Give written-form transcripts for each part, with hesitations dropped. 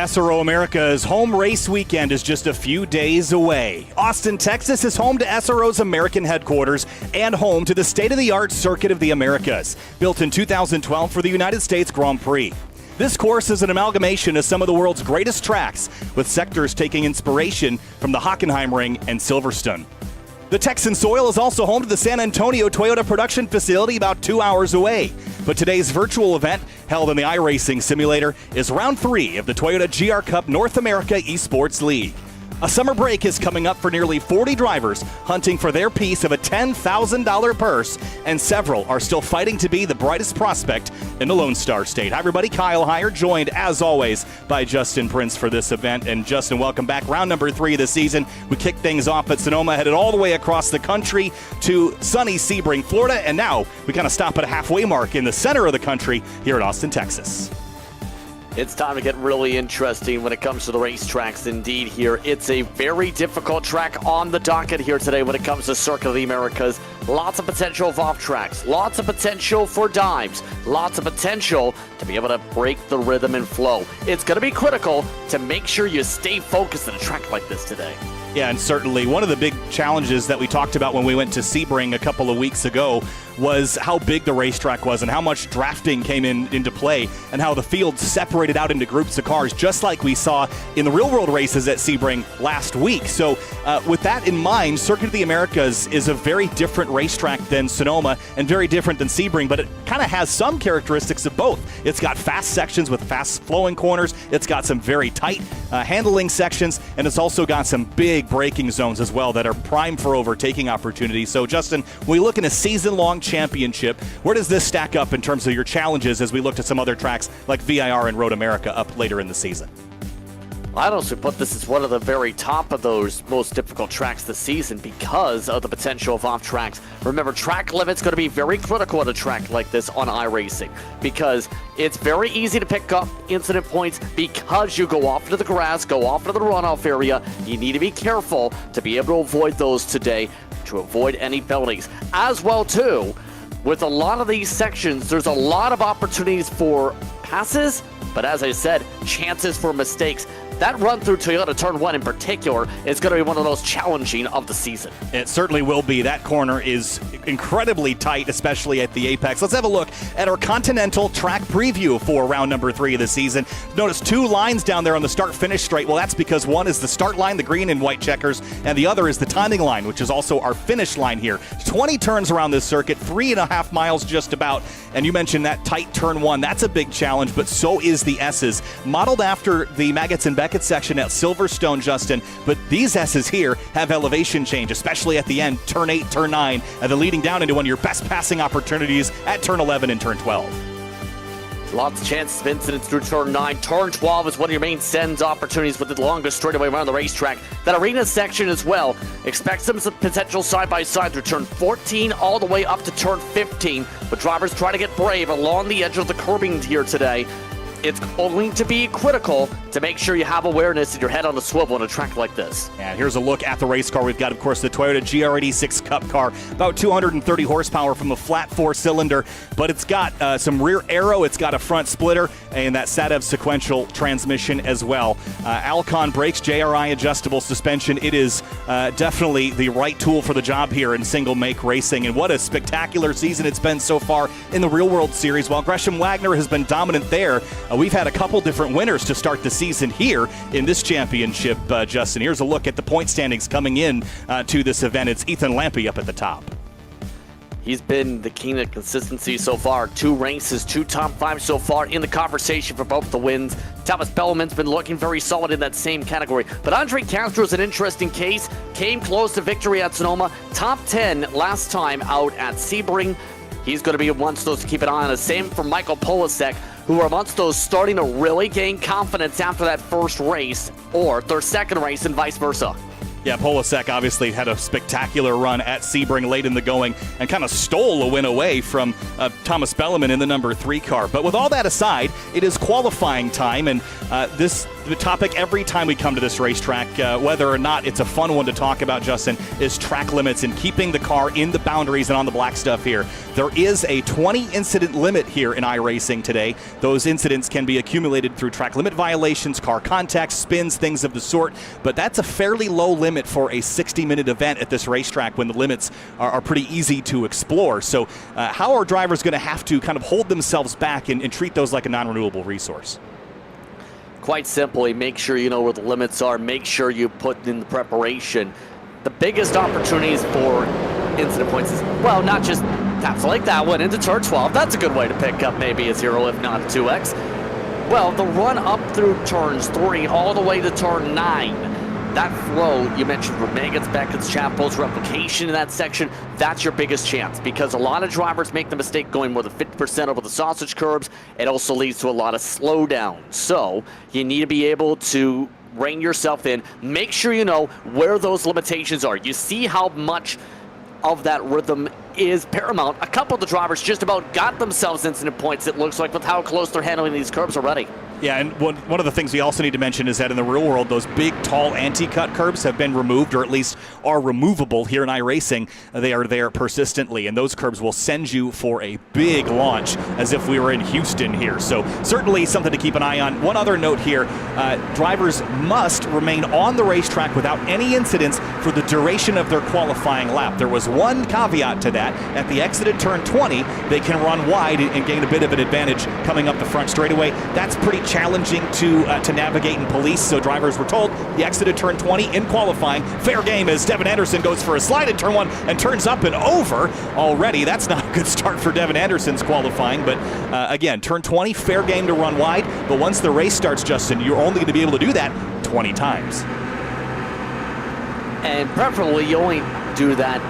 SRO America's home race weekend is just a few days away. Austin, Texas is home to SRO's American headquarters and home to the state-of-the-art Circuit of the Americas, built in 2012 for the United States Grand Prix. This course is an amalgamation of some of the world's greatest tracks, with sectors taking inspiration from the Hockenheim Ring and Silverstone. The Texan soil is also home to the San Antonio Toyota production facility about 2 hours away. But today's virtual event, held in the iRacing simulator, is round 3 of the Toyota GR Cup North America eSports League. A summer break is coming up for nearly 40 drivers hunting for their piece of a $10,000 purse, and several are still fighting to be the brightest prospect in the Lone Star State. Hi, everybody. Kyle Heyer, joined, as always, by Justin Prince for this event. And, Justin, welcome back. Round number 3 of the season. We kicked things off at Sonoma, headed all the way across the country to sunny Sebring, Florida, and now we kind of stop at a halfway mark in the center of the country here in Austin, Texas. It's time to get really interesting when it comes to the racetracks. Indeed, here it's a very difficult track on the docket here today when it comes to Circuit of the Americas. Lots of potential of off tracks, lots of potential for dives, lots of potential to be able to break the rhythm and flow. It's going to be critical to make sure you stay focused on a track like this today. Yeah, and certainly one of the big challenges that we talked about when we went to Sebring a couple of weeks ago was how big the racetrack was and how much drafting came into play and how the field separated out into groups of cars, just like we saw in the real-world races at Sebring last week. So with that in mind, Circuit of the Americas is a very different racetrack than Sonoma and very different than Sebring, but it kind of has some characteristics of both. It's got fast sections with fast-flowing corners. It's got some very tight handling sections, and it's also got some big braking zones as well that are prime for overtaking opportunities. So, Justin, when we look in a season-long championship, where does this stack up in terms of your challenges as we look at some other tracks like VIR and Road America up later in the season? I'd also put this as one of the very top of those most difficult tracks this season because of the potential of off tracks. Remember, track limit's going to be very critical at a track like this on iRacing because it's very easy to pick up incident points because you go off into the grass, go off into the runoff area. You need to be careful to be able to avoid those today, to avoid any penalties. As well, too, with a lot of these sections, there's a lot of opportunities for passes, but as I said, chances for mistakes. That run through Toyota Turn 1 in particular is going to be one of the most challenging of the season. It certainly will be. That corner is incredibly tight, especially at the apex. Let's have a look at our Continental track preview for round number 3 of the season. Notice 2 lines down there on the start-finish straight. Well, that's because one is the start line, the green and white checkers, and the other is the timing line, which is also our finish line here. 20 turns around this circuit, 3.5 miles just about. And you mentioned that tight Turn 1. That's a big challenge, but so is the S's. Modeled after the Maggots and Beckett section at Silverstone, Justin, but these S's here have elevation change, especially at the end, Turn 8, Turn 9, and then leading down into one of your best passing opportunities at Turn 11 and Turn 12. Lots of chances of incidents through Turn 9. Turn 12 is one of your main sends opportunities with the longest straightaway around the racetrack. That arena section as well. Expect some potential side-by-side through Turn 14 all the way up to Turn 15. But drivers try to get brave along the edge of the curbing here today. It's going to be critical to make sure you have awareness and your head on a swivel on a track like this. And here's a look at the race car. We've got, of course, the Toyota GR 6 Cup car, about 230 horsepower from a flat 4-cylinder, but it's got some rear aero, it's got a front splitter, and that SATEV sequential transmission as well. Alcon brakes, JRI adjustable suspension. It is definitely the right tool for the job here in single-make racing, and what a spectacular season it's been so far in the Real World Series. While Gresham Wagner has been dominant there, we've had a couple different winners to start the season here in this championship, Justin. Here's a look at the point standings coming in to this event. It's Ethan Lampe up at the top. He's been the king of consistency so far. 2 races, 2 top 5 so far in the conversation for both the wins. Thomas Bellman's been looking very solid in that same category. But Andre Castro's an interesting case. Came close to victory at Sonoma. Top 10 last time out at Sebring. He's going to be amongst those to keep an eye on. The same for Michael Polasek, who are amongst those starting to really gain confidence after that first race or their second race and vice versa. Yeah, Polasek obviously had a spectacular run at Sebring late in the going and kind of stole a win away from Thomas Belleman in the number 3 car. But with all that aside, it is qualifying time, and the topic every time we come to this racetrack, whether or not it's a fun one to talk about, Justin, is track limits and keeping the car in the boundaries and on the black stuff here. There is a 20 incident limit here in iRacing today. Those incidents can be accumulated through track limit violations, car contacts, spins, things of the sort, but that's a fairly low limit for a 60-minute event at this racetrack when the limits are pretty easy to explore. So how are drivers going to have to kind of hold themselves back and treat those like a non-renewable resource? Quite simply, make sure you know where the limits are. Make sure you put in the preparation. The biggest opportunities for incident points is, well, not just taps like that one into turn 12. That's a good way to pick up maybe a 0, if not a 2x. Well, the run up through turns 3 all the way to turn 9. That flow, you mentioned for Megans, Beckett's, Chapel's replication in that section, that's your biggest chance, because a lot of drivers make the mistake going more than 50% over the sausage curbs. It also leads to a lot of slowdown. So you need to be able to rein yourself in. Make sure you know where those limitations are. You see how much of that rhythm is paramount. A couple of the drivers just about got themselves incident points, it looks like, with how close they're handling these curbs already. Yeah, and one of the things we also need to mention is that in the real world, those big, tall anti-cut curbs have been removed, or at least are removable here in iRacing. They are there persistently, and those curbs will send you for a big launch, as if we were in Houston here. So certainly something to keep an eye on. One other note here, drivers must remain on the racetrack without any incidents for the duration of their qualifying lap. There was one caveat to that. At the exit at turn 20, they can run wide and gain a bit of an advantage coming up the front straightaway. That's pretty challenging to navigate and police, so drivers were told the exit at turn 20 in qualifying. Fair game as Devin Anderson goes for a slide at turn 1 and turns up and over already. That's not a good start for Devin Anderson's qualifying, but again, turn 20, fair game to run wide, but once the race starts, Justin, you're only going to be able to do that 20 times. And preferably you only do that,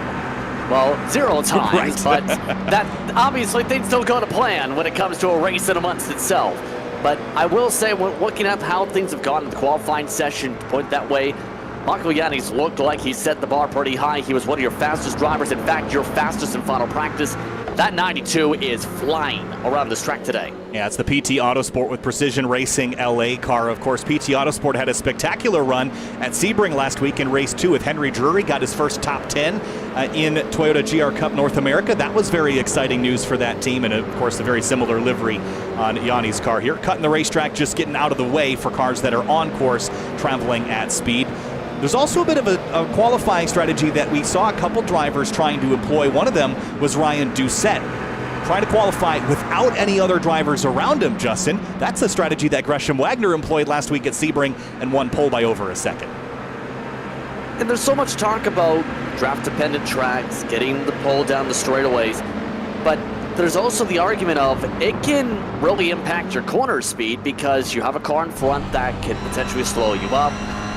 well, 0 times, right. But that obviously things don't go to plan when it comes to a race in amongst itself. But I will say, when looking at how things have gone in the qualifying session, to point that way, Michael Yannis looked like he set the bar pretty high. He was one of your fastest drivers. In fact, your fastest in final practice. That 92 is flying around this track today. Yeah, it's the PT Autosport with Precision Racing LA car. Of course, PT Autosport had a spectacular run at Sebring last week in race 2 with Henry Drury. Got his first top 10 in Toyota GR Cup North America. That was very exciting news for that team, and of course a very similar livery on Yanni's car here. Cutting the racetrack, just getting out of the way for cars that are on course traveling at speed. There's also a bit of a qualifying strategy that we saw a couple drivers trying to employ. One of them was Ryan Doucette, trying to qualify without any other drivers around him, Justin. That's a strategy that Gresham Wagner employed last week at Sebring and won pole by over a second. And there's so much talk about draft-dependent tracks, getting the pole down the straightaways, but there's also the argument of it can really impact your corner speed because you have a car in front that can potentially slow you up.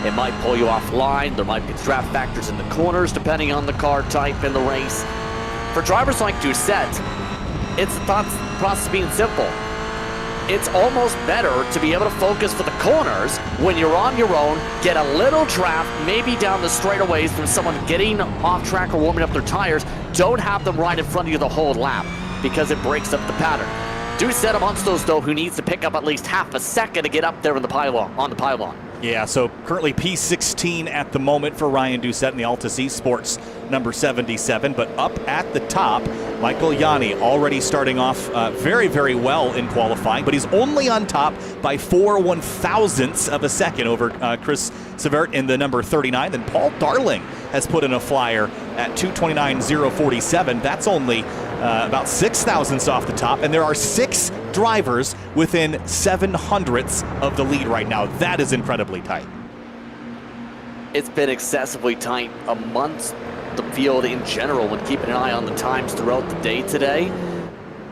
It might pull you offline. There might be draft factors in the corners depending on the car type in the race. For drivers like Doucette, it's the thought process being simple. It's almost better to be able to focus for the corners when you're on your own, get a little draft, maybe down the straightaways from someone getting off track or warming up their tires. Don't have them right in front of you the whole lap because it breaks up the pattern. Doucette amongst those, though, who needs to pick up at least half a second to get up there in the pylon, on the pylon. Yeah, so currently P16 at the moment for Ryan Doucette in the Altus eSports number 77, but up at the top, Michael Yanni already starting off very, very well in qualifying, but he's only on top by 4 1/1000ths of a second over Chris Severt in the number 39. Then Paul Darling has put in a flyer at 2:29.047. That's only about 6 thousandths off the top, and there are 6 drivers within 700ths of the lead right now. That is incredibly tight. It's been excessively tight amongst the field in general when keeping an eye on the times throughout the day today.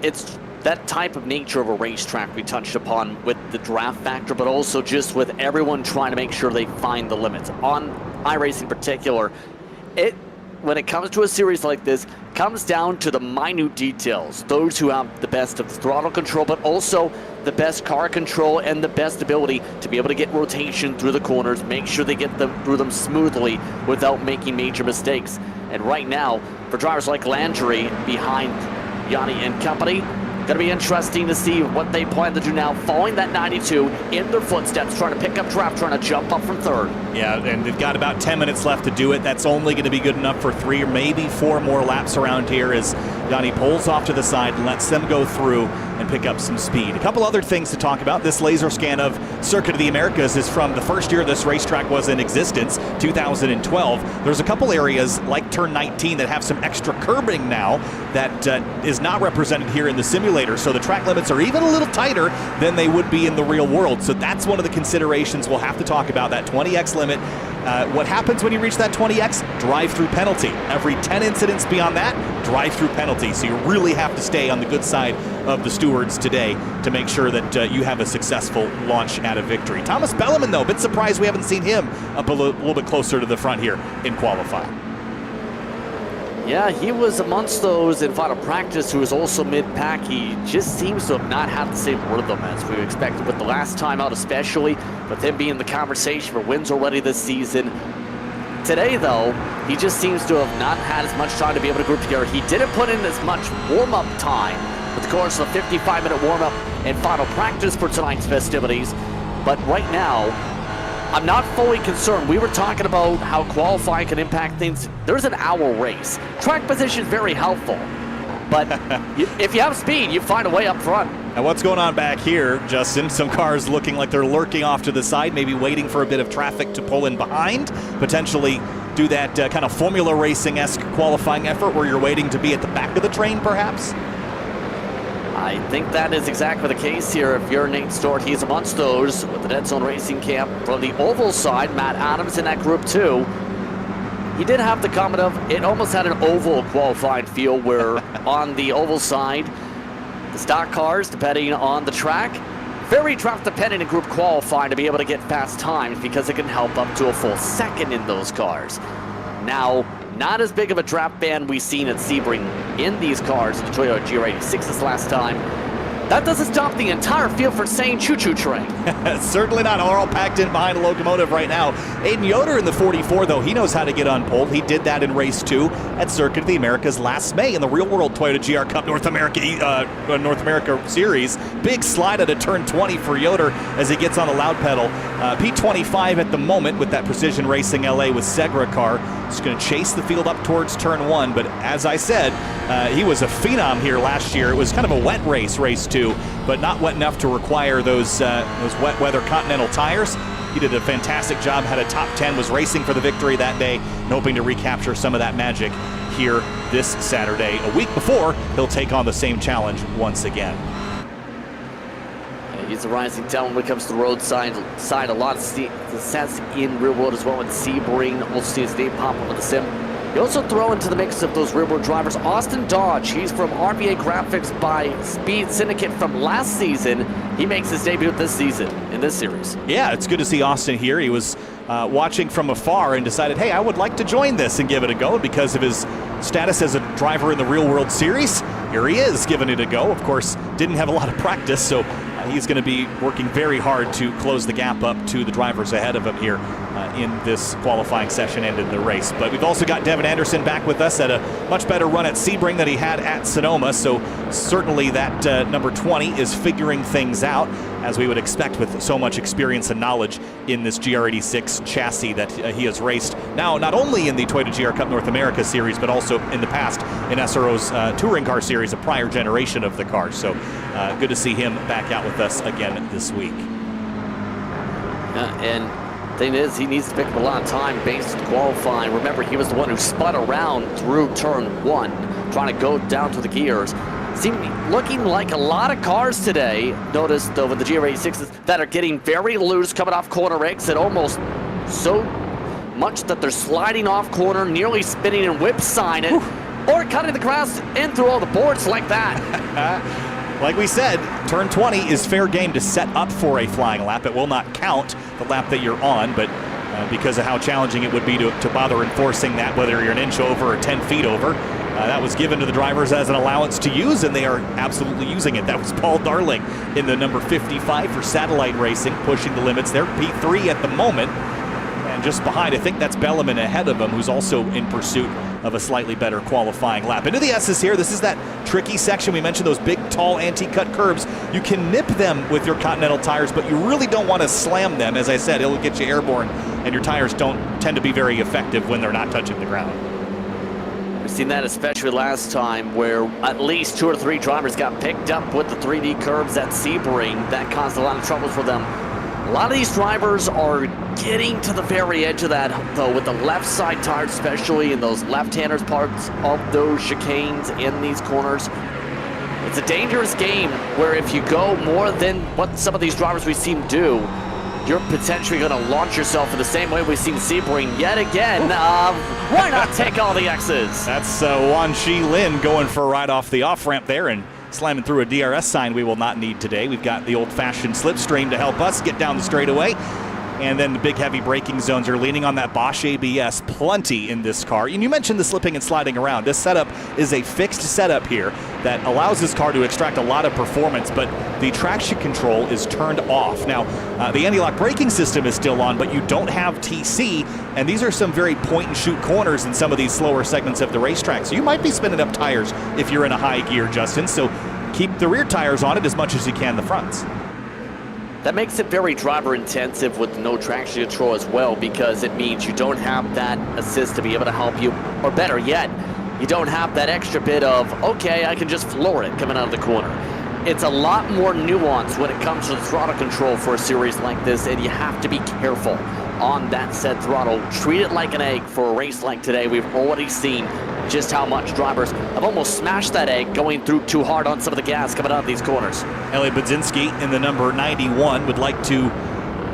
It's that type of nature of a racetrack we touched upon with the draft factor, but also just with everyone trying to make sure they find the limits. On iRacing in particular, when it comes to a series like this, comes down to the minute details. Those who have the best of the throttle control, but also the best car control and the best ability to be able to get rotation through the corners, make sure they get through them smoothly without making major mistakes. And right now, for drivers like Landry behind Yanni and company, going to be interesting to see what they plan to do now, following that 92 in their footsteps, trying to pick up draft, trying to jump up from third. Yeah, and they've got about 10 minutes left to do it. That's only going to be good enough for 3 or maybe 4 more laps around here as Yanni pulls off to the side and lets them go through and pick up some speed. A couple other things to talk about. This laser scan of Circuit of the Americas is from the first year this racetrack was in existence, 2012. There's a couple areas like turn 19 that have some extra curbing now that is not represented here in the simulator, so the track limits are even a little tighter than they would be in the real world. So that's one of the considerations we'll have to talk about, that 20x limit. What happens when you reach that 20x? Drive-through penalty. Every 10 incidents beyond that, drive-through penalty. So you really have to stay on the good side of the stewards today to make sure that you have a successful launch at a victory. Thomas Belleman, though, a bit surprised we haven't seen him up a little bit closer to the front here in qualifying. Yeah, he was amongst those in final practice who was also mid-pack. He just seems to have not had the same rhythm as we expected with the last time out, especially with him being in the conversation for wins already this season. Today, though, he just seems to have not had as much time to be able to group together. He didn't put in as much warm-up time with the course of a 55-minute warm-up and final practice for tonight's festivities. But right now, I'm not fully concerned. We were talking about how qualifying can impact things. There's an hour race. Track position is very helpful. But if you have speed, you find a way up front. Now what's going on back here, Justin? Some cars looking like they're lurking off to the side, maybe waiting for a bit of traffic to pull in behind, potentially do that kind of Formula Racing-esque qualifying effort where you're waiting to be at the back of the train, perhaps? I think that is exactly the case here. If you're Nate Stewart, he's amongst those with the Dead Zone Racing Camp. From the oval side, Matt Adams in that group too. He did have the comment of, it almost had an oval qualifying feel where on the oval side, the stock cars, depending on the track, very draft dependent in group qualifying to be able to get fast times because it can help up to a full second in those cars. Now, not as big of a draft ban we've seen at Sebring in these cars, the Toyota GR86 last time. That doesn't stop the entire field from saying choo-choo train. Certainly not. We're all packed in behind a locomotive right now. Aiden Yoder in the 44, though, he knows how to get on pole. He did that in race 2 at Circuit of the Americas last May in the real-world Toyota GR Cup North America Series. Big slide at a turn 20 for Yoder as he gets on the loud pedal. P25 at the moment with that Precision Racing LA with Segra car. He's going to chase the field up towards turn 1, but as I said, he was a phenom here last year. It was kind of a wet race 2, but not wet enough to require those wet weather Continental tires. He did a fantastic job, had a top 10, was racing for the victory that day, and hoping to recapture some of that magic here this Saturday. A week before, he'll take on the same challenge once again. He's a rising talent when it comes to the roadside. A lot of success in real world as well with Sebring. We'll see his name pop up with the sim. You also throw into the mix of those real world drivers Austin Dodge. He's from RVA Graphics by Speed Syndicate from last season. He makes his debut this season in this series. Yeah, it's good to see Austin here. He was watching from afar and decided, hey, I would like to join this and give it a go. Because of his status as a driver in the real world series, here he is giving it a go. Of course, didn't have a lot of practice, so he's going to be working very hard to close the gap up to the drivers ahead of him here in this qualifying session and in the race. But we've also got Devin Anderson back with us at a much better run at Sebring than he had at Sonoma. So certainly that number 20 is figuring things out, as we would expect with so much experience and knowledge in this GR86 chassis that he has raced now not only in the Toyota GR Cup North America Series, but also in the past in SRO's touring car series, a prior generation of the car. So good to see him back out with us again this week. And thing is, he needs to pick up a lot of time based on qualifying. Remember, he was the one who spun around through turn 1, trying to go down to the gears. Looking like a lot of cars today, notice though with the GR86s, that are getting very loose coming off corner exit, almost so much that they're sliding off corner, nearly spinning and whip-sign it, or cutting the grass in through all the boards like that. Like we said, turn 20 is fair game to set up for a flying lap. It will not count the lap that you're on, but because of how challenging it would be to bother enforcing that, whether you're an inch over or 10 feet over. That was given to the drivers as an allowance to use, and they are absolutely using it. That was Paul Darling in the number 55 for Satellite Racing, pushing the limits. They're P3 at the moment, and just behind, I think that's Belleman ahead of him, who's also in pursuit of a slightly better qualifying lap. Into the S's here. This is that tricky section. We mentioned those big, tall, anti-cut curbs. You can nip them with your Continental tires, but you really don't want to slam them. As I said, it'll get you airborne, and your tires don't tend to be very effective when they're not touching the ground. We've seen that especially last time, where at least 2 or 3 drivers got picked up with the 3D curbs at Sebring. That caused a lot of trouble for them. A lot of these drivers are getting to the very edge of that, though, with the left side tires, especially in those left-handers parts of those chicanes in these corners. It's a dangerous game where if you go more than what some of these drivers we've seen do, you're potentially going to launch yourself in the same way we've seen Sebring yet again. Why not take all the X's? That's Wan Shi Lin going for a ride off the off-ramp there and slamming through a DRS sign we will not need today. We've got the old-fashioned slipstream to help us get down the straightaway. And then the big heavy braking zones are leaning on that Bosch ABS plenty in this car. And you mentioned the slipping and sliding around. This setup is a fixed setup here that allows this car to extract a lot of performance, but the traction control is turned off. Now, the anti-lock braking system is still on, but you don't have TC, and these are some very point-and-shoot corners in some of these slower segments of the racetrack. So you might be spinning up tires if you're in a high gear, Justin. So keep the rear tires on it as much as you can the fronts. That makes it very driver intensive with no traction control as well, because it means you don't have that assist to be able to help you, or better yet, you don't have that extra bit of, okay, I can just floor it coming out of the corner. It's a lot more nuanced when it comes to the throttle control for a series like this, and you have to be careful on that set throttle. Treat it like an egg for a race like today. We've already seen just how much drivers have almost smashed that egg going through too hard on some of the gas coming out of these corners. Elliot Budzinski in the number 91 would like to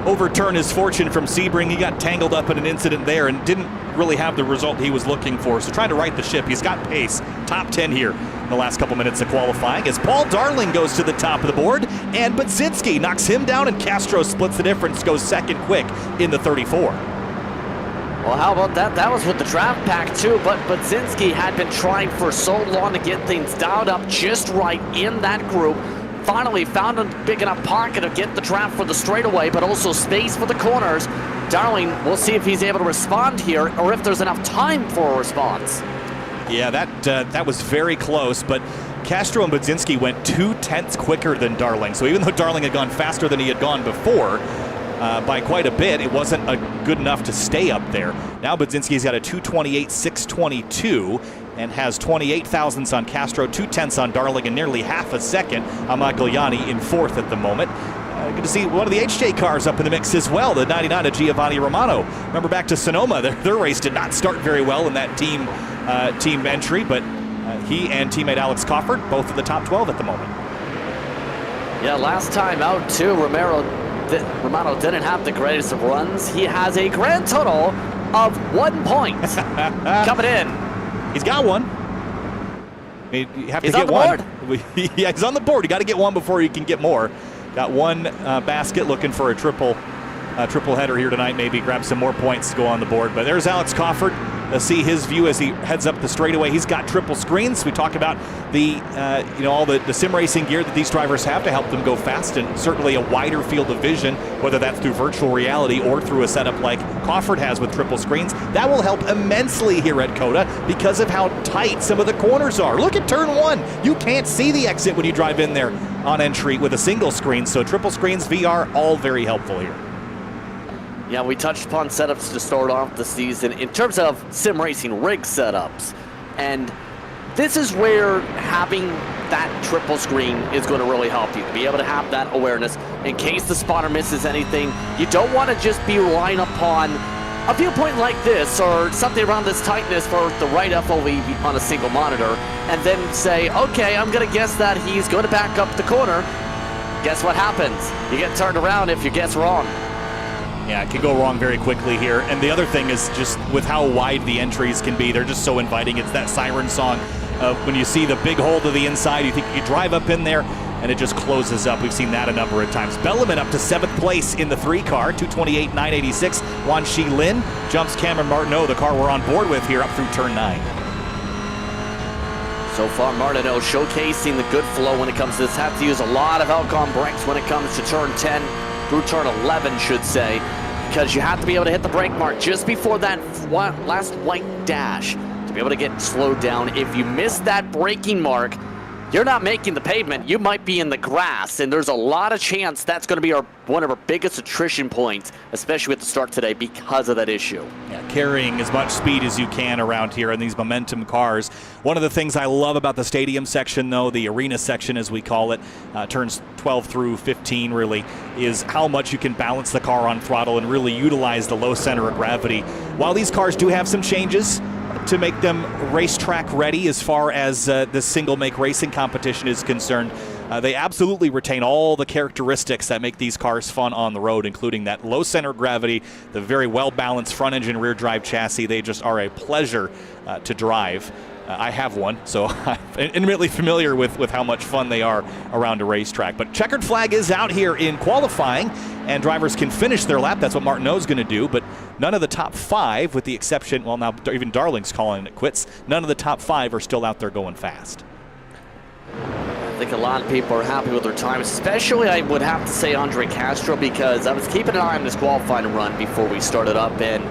overturn his fortune from Sebring. He got tangled up in an incident there and didn't really have the result he was looking for. So trying to right the ship. He's got pace. Top 10 here in the last couple minutes of qualifying as Paul Darling goes to the top of the board and Budzinski knocks him down and Castro splits the difference, goes second quick in the 34. Well, how about that? That was with the draft pack too, but Budzinski had been trying for so long to get things dialed up just right in that group. Finally found a big enough pocket to get the draft for the straightaway, but also space for the corners. Darling, we'll see if he's able to respond here, or if there's enough time for a response. Yeah, that was very close, but Castro and Budzinski went 2/10 quicker than Darling. So even though Darling had gone faster than he had gone before, by quite a bit, it wasn't good enough to stay up there. Now Budzinski's got a 2:28.622 and has 28 thousandths on Castro, 2/10 on Darling, and nearly half a second on Magliani in fourth at the moment. Good to see one of the HJ cars up in the mix as well, the 99 of Giovanni Romano. Remember back to Sonoma, their race did not start very well in that team entry, but he and teammate Alex Cofford both in the top 12 at the moment. Yeah, last time out too, Romano didn't have the greatest of runs. He has a grand total of 1 point coming in. He's got one. You have to he's get on the one. Board. Yeah, he's on the board. You got to get one before you can get more. Got one basket, looking for a triple header here tonight. Maybe grab some more points to go on the board. But there's Alex Cofford. See his view as he heads up the straightaway. He's got triple screens. We talk about the all the sim racing gear that these drivers have to help them go fast, and certainly a wider field of vision, whether that's through virtual reality or through a setup like Cofford has with triple screens. That will help immensely here at COTA because of how tight some of the corners are. Look at turn one. You can't see the exit when you drive in there on entry with a single screen. So triple screens, VR, all very helpful here. Yeah, we touched upon setups to start off the season in terms of sim racing rig setups. And this is where having that triple screen is going to really help you. Be able to have that awareness in case the spotter misses anything. You don't want to just be relying upon a viewpoint like this or something around this tightness for the right FOV on a single monitor and then say, okay, I'm going to guess that he's going to back up the corner. Guess what happens? You get turned around if you guess wrong. Yeah, it can go wrong very quickly here. And the other thing is just with how wide the entries can be, they're just so inviting. It's that siren song of when you see the big hole to the inside, you think you drive up in there, and it just closes up. We've seen that a number of times. Bellarmine up to 7th place in the 3 car, 228.986. Wan Shi Lin jumps Cameron Martineau, the car we're on board with here, up through turn 9. So far, Martineau showcasing the good flow when it comes to this. Have to use a lot of Elcon brakes when it comes to turn 10 through turn 11, should say, because you have to be able to hit the brake mark just before that last white dash to be able to get slowed down. If you miss that braking mark, you're not making the pavement. You might be in the grass, and there's a lot of chance that's going to be one of our biggest attrition points, especially at the start today, because of that issue. Yeah, carrying as much speed as you can around here in these momentum cars. One of the things I love about the stadium section, though, the arena section as we call it, turns 12 through 15 really, is how much you can balance the car on throttle and really utilize the low center of gravity. While these cars do have some changes to make them racetrack ready as far as the single make racing competition is concerned, they absolutely retain all the characteristics that make these cars fun on the road, including that low center of gravity, the very well-balanced front engine rear drive chassis. They just are a pleasure to drive. I have one, so I'm intimately familiar with how much fun they are around a racetrack. But checkered flag is out here in qualifying, and drivers can finish their lap. That's what Martineau's going to do, but none of the top 5, with the exception, well, now even Darling's calling it quits, none of the top 5 are still out there going fast. I think a lot of people are happy with their time, especially I would have to say Andre Castro, because I was keeping an eye on this qualifying run before we started up, and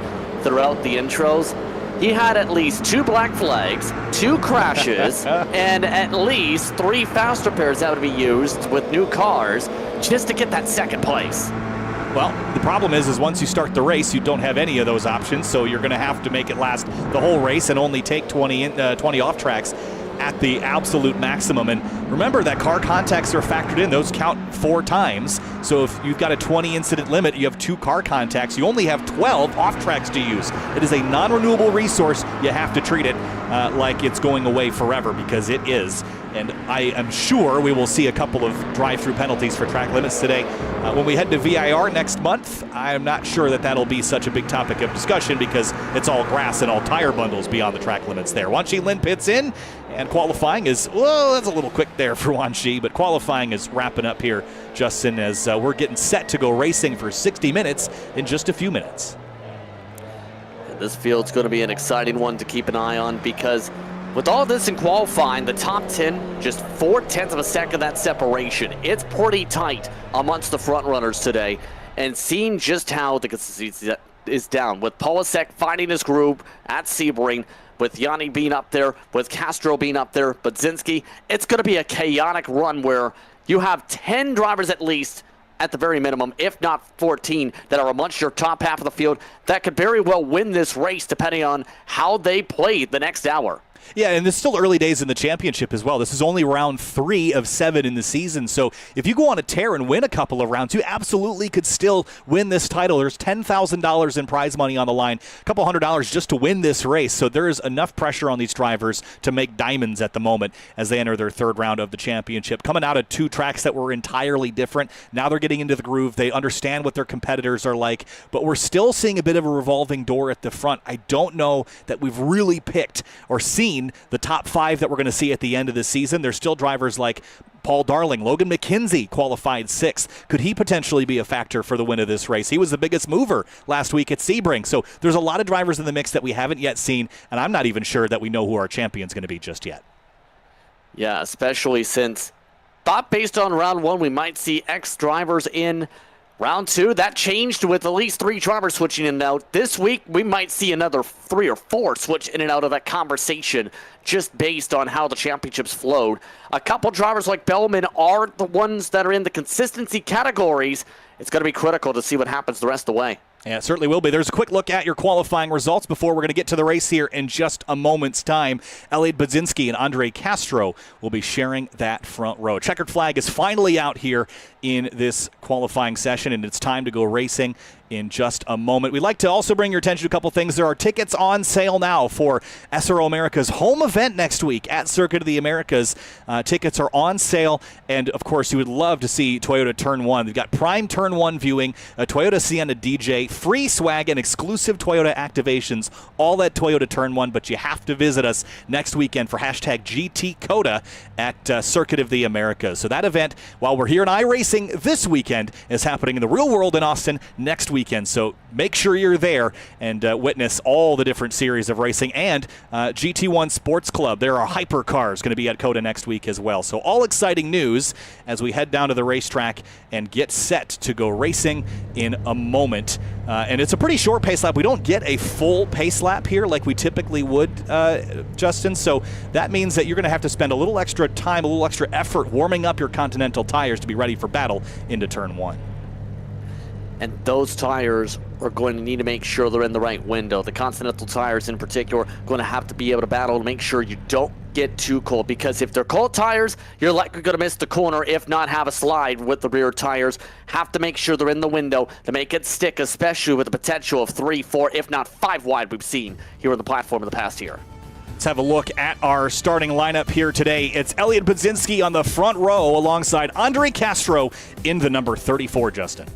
throughout the intros, he had at least 2 black flags, 2 crashes, and at least 3 fast repairs that would be used with new cars just to get that 2nd place. Well, the problem is once you start the race, you don't have any of those options, so you're going to have to make it last the whole race and only take 20 off tracks at the absolute maximum. And remember that car contacts are factored in. Those count 4 times. So if you've got a 20 incident limit, you have 2 car contacts, you only have 12 off tracks to use. It is a non-renewable resource. You have to treat it like it's going away forever, because it is. And I am sure we will see a couple of drive-through penalties for track limits today. When we head to VIR next month, I'm not sure that that'll be such a big topic of discussion, because it's all grass and all tire bundles beyond the track limits there. Wan Shi Lin pits in, and qualifying is, well, that's a little quick there for Wan Shi, but qualifying is wrapping up here, Justin, as we're getting set to go racing for 60 minutes in just a few minutes. This field's going to be an exciting one to keep an eye on, because with all this in qualifying, the top 10, just 0.4 of a second that separation. It's pretty tight amongst the front runners today, and seeing just how the consistency is down, with Polasek finding his groove at Sebring, with Yanni being up there, with Castro being up there, Budzinski, it's going to be a chaotic run where you have 10 drivers at least, at the very minimum, if not 14, that are amongst your top half of the field that could very well win this race depending on how they play the next hour. Yeah, and it's still early days in the championship as well. This is only round 3 of 7 in the season. So if you go on a tear and win a couple of rounds, you absolutely could still win this title. There's $10,000 in prize money on the line, a couple $100 just to win this race. So there is enough pressure on these drivers to make diamonds at the moment as they enter their 3rd round of the championship. Coming out of 2 tracks that were entirely different. Now they're getting into the groove. They understand what their competitors are like, but we're still seeing a bit of a revolving door at the front. I don't know that we've really picked or seen the top 5 that we're going to see at the end of the season. There's still drivers like Paul Darling. Logan McKenzie qualified 6th. Could he potentially be a factor for the win of this race? He was the biggest mover last week at Sebring. So there's a lot of drivers in the mix that we haven't yet seen, and I'm not even sure that we know who our champion's going to be just yet. Yeah, especially since thought based on round 1 we might see X drivers in round 2. That changed with at least 3 drivers switching in and out. This week, we might see another 3 or 4 switch in and out of that conversation just based on how the championships flowed. A couple drivers like Bellman are the ones that are in the consistency categories. It's going to be critical to see what happens the rest of the way. Yeah, it certainly will be. There's a quick look at your qualifying results before we're going to get to the race here in just a moment's time. Elliot Budzinski and Andre Castro will be sharing that front row. Checkered flag is finally out here in this qualifying session, and it's time to go racing in just a moment. We'd like to also bring your attention to a couple things. There are tickets on sale now for SRO America's home event next week at Circuit of the Americas. Tickets are on sale, and of course, you would love to see Toyota Turn 1. They've got prime Turn 1 viewing, a Toyota Sienna DJ, free swag, and exclusive Toyota activations, all at Toyota Turn 1, but you have to visit us next weekend for hashtag GTCOTA at Circuit of the Americas. So that event, while we're here in iRacing this weekend, is happening in the real world in Austin next weekend. So make sure you're there and witness all the different series of racing. And GT1 Sports Club, there are hypercars going to be at COTA next week as well. So all exciting news as we head down to the racetrack and get set to go racing in a moment. And it's a pretty short pace lap. We don't get a full pace lap here like we typically would, Justin. So that means that you're going to have to spend a little extra time, a little extra effort warming up your Continental tires to be ready for battle into Turn 1. And those tires are going to need to make sure they're in the right window. The Continental tires in particular are going to have to be able to battle to make sure you don't get too cold, because if they're cold tires, you're likely going to miss the corner, if not have a slide with the rear tires. Have to make sure they're in the window to make it stick, especially with the potential of 3, 4, if not 5 wide we've seen here on the platform in the past year. Let's have a look at our starting lineup here today. It's Elliot Budzinski on the front row alongside Andre Castro in the number 34, Justin.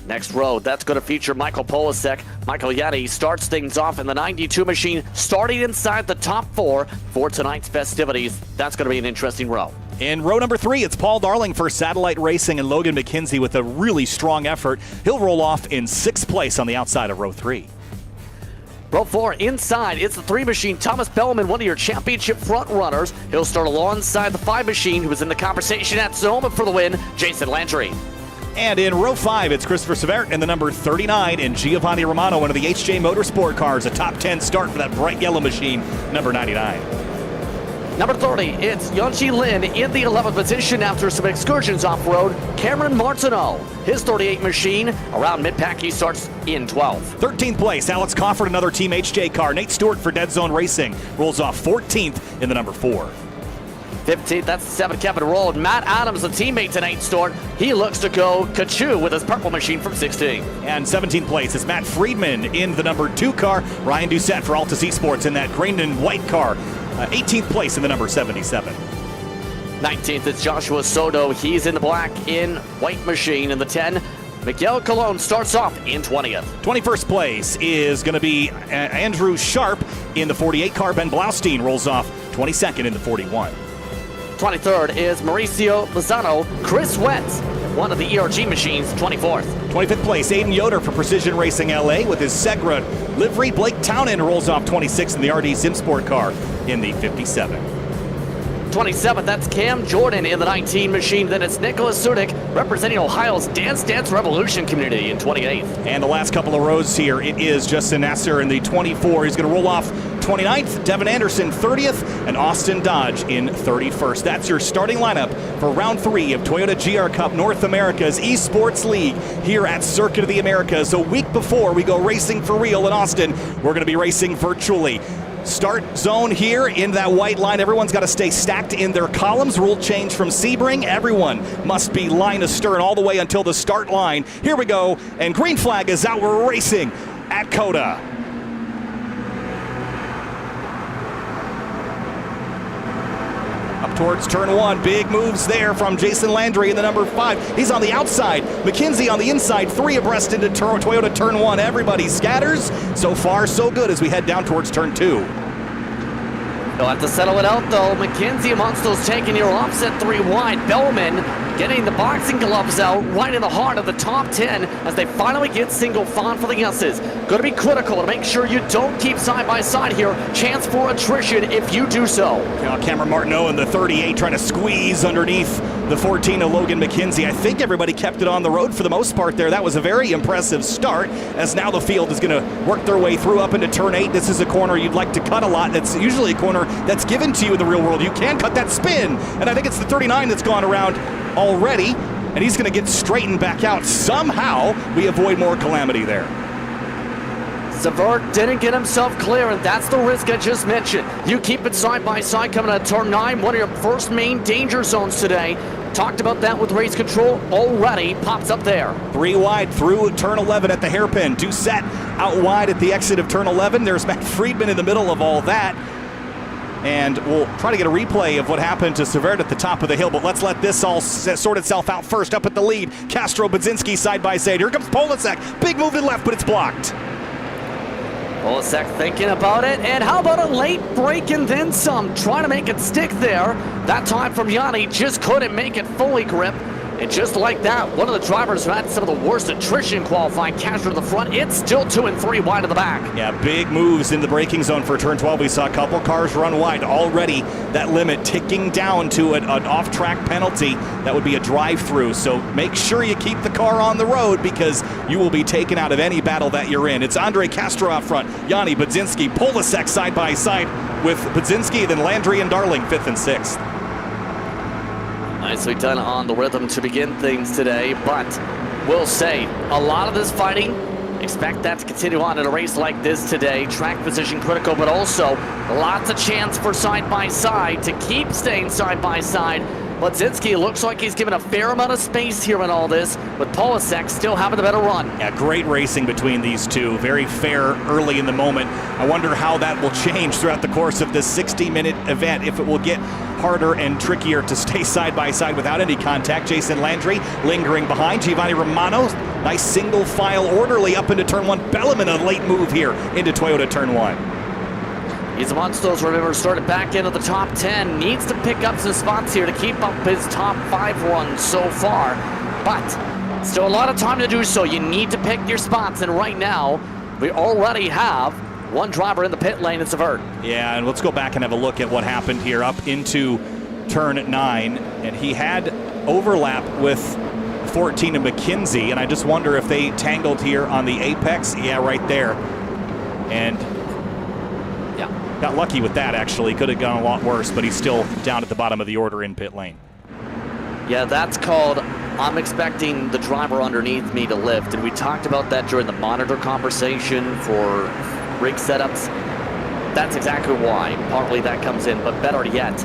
Next row, that's going to feature Michael Polasek. Michael Yeti starts things off in the 92 machine, starting inside the top 4 for tonight's festivities. That's going to be an interesting row. In row number 3, it's Paul Darling for Satellite Racing and Logan McKenzie with a really strong effort. He'll roll off in 6th place on the outside of row 3. Row 4, inside, it's the 3 machine. Thomas Bellman, one of your championship front runners. He'll start alongside the 5 machine, who was in the conversation at Sonoma for the win, Jason Landry. And in row 5, it's Christopher Severt in the number 39 and Giovanni Romano, one of the HJ Motorsport cars, a top 10 start for that bright yellow machine, number 99. Number 30, it's Yunji Lin in the 11th position after some excursions off-road. Cameron Martineau, his 38 machine, around mid-pack, he starts in 12th. 13th place, Alex Cofford, another Team HJ car. Nate Stewart for Dead Zone Racing rolls off 14th in the number 4. 15th, that's 7, Kevin Roll. Matt Adams, a teammate to Nate Stewart, he looks to go Kachu with his purple machine from 16. And 17th place is Matt Friedman in the number 2 car. Ryan Doucette for Altus Esports in that green and white car. 18th place in the number 77. 19th, it's Joshua Soto. He's in the black in white machine in the 10. Miguel Colon starts off in 20th. 21st place is going to be Andrew Sharp in the 48 car. Ben Blaustein rolls off 22nd in the 41. 23rd is Mauricio Lozano. Chris Wentz, one of the ERG machines, 24th. 25th place, Aiden Yoder for Precision Racing LA with his Segra livery. Blake Townend rolls off 26th in the RD Sim Sport car in the 57. 27th, that's Cam Jordan in the 19 machine. Then it's Nicholas Sudik representing Ohio's Dance Dance Revolution community in 28th. And the last couple of rows here, it is Justin Nasser in the 24. He's going to roll off 29th, Devin Anderson 30th, and Austin Dodge in 31st. That's your starting lineup for round 3 of Toyota GR Cup North America's eSports League here at Circuit of the Americas. A week before we go racing for real in Austin, we're going to be racing virtually. Start zone here in that white line. Everyone's got to stay stacked in their columns. Rule change from Sebring. Everyone must be line astern all the way until the start line. Here we go, and green flag is out. We're racing at COTA. Up towards turn 1. Big moves there from Jason Landry in the number 5. He's on the outside. McKenzie on the inside. 3 abreast into Toyota turn 1. Everybody scatters. So far, so good as we head down towards turn 2. They'll have to settle it out, though. McKenzie amongst those taking your offset 3 wide. Bellman getting the boxing gloves out right in the heart of the top 10 as they finally get single font for the S's. Going to be critical to make sure you don't keep side by side here. Chance for attrition if you do so. Cameron Martineau in the 38 trying to squeeze underneath the 14 of Logan McKenzie. I think everybody kept it on the road for the most part there. That was a very impressive start, as now the field is going to work their way through up into turn 8. This is a corner you'd like to cut a lot. That's usually a corner that's given to you in the real world. You can cut that spin, and I think it's the 39 that's gone around already, and he's going to get straightened back out. Somehow we avoid more calamity there. Severt didn't get himself clear, and that's the risk I just mentioned. You keep it side by side coming out of turn 9, one of your first main danger zones today. Talked about that with race control. Already pops up there. 3 wide through turn 11 at the hairpin. Doucette out wide at the exit of turn 11. There's Matt Friedman in the middle of all that. And we'll try to get a replay of what happened to Severt at the top of the hill, but let's let this all sort itself out first. Up at the lead, Castro, Budzinski side by side. Here comes Polasek. Big move to the left, but it's blocked. Polasek thinking about it, and how about a late break and then some? Trying to make it stick there. That time from Yanni just couldn't make it fully grip. And just like that, one of the drivers who had some of the worst attrition qualifying, Castro to the front. It's still 2 and 3 wide to the back. Yeah, big moves in the braking zone for turn 12. We saw a couple cars run wide. Already that limit ticking down to an off-track penalty. That would be a drive-through. So make sure you keep the car on the road because you will be taken out of any battle that you're in. It's Andre Castro out front. Yanni, Budzinski, Polasek side by side with Budzinski, then Landry and Darling 5th and 6th. Nicely done on the rhythm to begin things today, but we'll say a lot of this fighting, expect that to continue on in a race like this today. Track position critical, but also lots of chance for side-by-side to keep staying side-by-side. Budzinski looks like he's given a fair amount of space here in all this, with Polasek still having the better run. Yeah, great racing between these two. Very fair early in the moment. I wonder how that will change throughout the course of this 60-minute event, if it will get harder and trickier to stay side by side without any contact. Jason Landry lingering behind. Giovanni Romano, nice single file orderly up into turn 1. Belleman, a late move here into Toyota turn 1. He's amongst those, remember, started back into the top 10. Needs to pick up some spots here to keep up his top 5 runs so far. But still a lot of time to do so. You need to pick your spots, and right now we already have one driver in the pit lane. It's Severt. Yeah, and let's go back and have a look at what happened here up into turn 9. And he had overlap with 14 and McKinsey, and I just wonder if they tangled here on the apex. Yeah, right there. And got lucky with that, actually. Could have gone a lot worse, but he's still down at the bottom of the order in pit lane. Yeah, that's called, I'm expecting the driver underneath me to lift, and we talked about that during the monitor conversation for rig setups. That's exactly why. Partly that comes in, but better yet,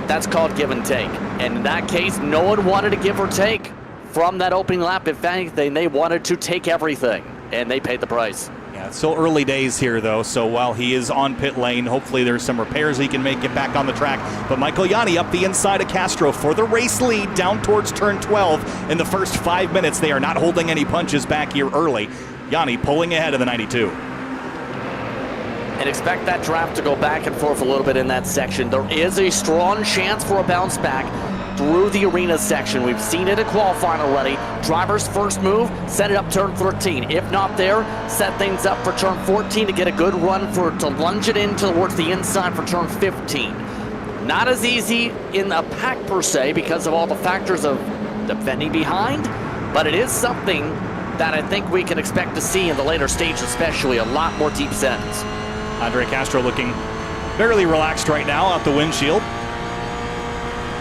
that's called give and take. And in that case, no one wanted to give or take from that opening lap. If anything, they wanted to take everything, and they paid the price. Yeah, it's still early days here, though, so while he is on pit lane, hopefully there's some repairs he can make, get back on the track. But Michael Yanni up the inside of Castro for the race lead down towards turn 12. In the first 5 minutes, they are not holding any punches back here early. Yanni pulling ahead of the 92. And expect that draft to go back and forth a little bit in that section. There is a strong chance for a bounce back through the arena section. We've seen it at qualifying already. Driver's first move, set it up turn 13. If not there, set things up for turn 14 to get a good run to lunge it in towards the inside for turn 15. Not as easy in a pack per se because of all the factors of defending behind, but it is something that I think we can expect to see in the later stage, especially a lot more deep sends. Andre Castro looking fairly relaxed right now out the windshield.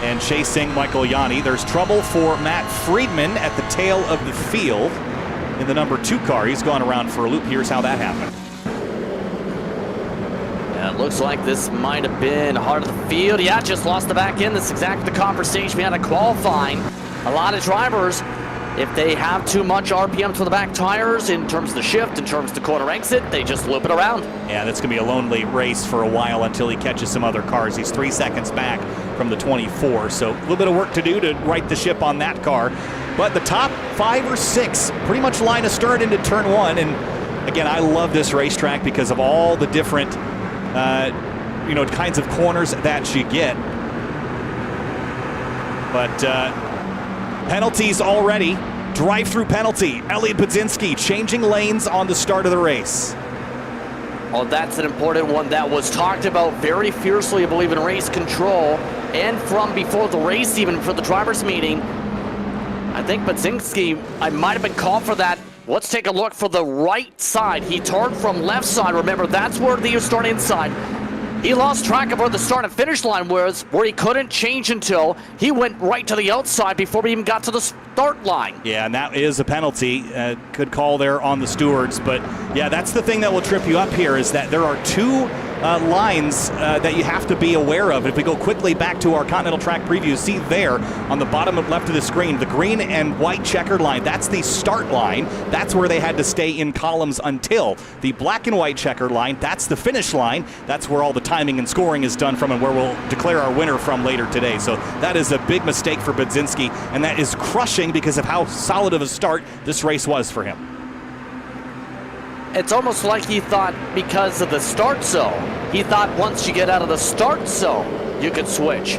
And chasing Michael Yanni. There's trouble for Matt Friedman at the tail of the field in the number 2 car. He's gone around for a loop. Here's how that happened. Yeah, it looks like this might have been heart of the field. Yeah, just lost the back end. That's exactly the conversation we had at qualifying. A lot of drivers, if they have too much RPM for the back tires in terms of the shift, in terms of the corner exit, they just loop it around. Yeah, that's going to be a lonely race for a while until he catches some other cars. He's 3 seconds back from the 24, so a little bit of work to do to right the ship on that car. But the top 5 or 6 pretty much line astern into turn 1. And again, I love this racetrack because of all the different kinds of corners that you get. But penalties already. Drive-through penalty. Elliot Budzinski changing lanes on the start of the race. Oh, that's an important one that was talked about very fiercely, I believe, in race control and from before the race, even for the drivers' meeting. I think Budzinski, I might have been called for that. Let's take a look for the right side. He turned from left side. Remember, that's where the start inside. He lost track of where the start and finish line was, where he couldn't change until he went right to the outside before we even got to the start line. Yeah, and that is a penalty. Good call there on the stewards. But, yeah, that's the thing that will trip you up here is that there are 2 lines that you have to be aware of. If we go quickly back to our Continental Track preview, see there on the bottom left of the screen, the green and white checkered line, that's the start line. That's where they had to stay in columns until. The black and white checkered line, that's the finish line. That's where all the timing and scoring is done from and where we'll declare our winner from later today. So that is a big mistake for Budzinski, and that is crushing because of how solid of a start this race was for him. It's almost like he thought because of the start zone, he thought once you get out of the start zone, you could switch.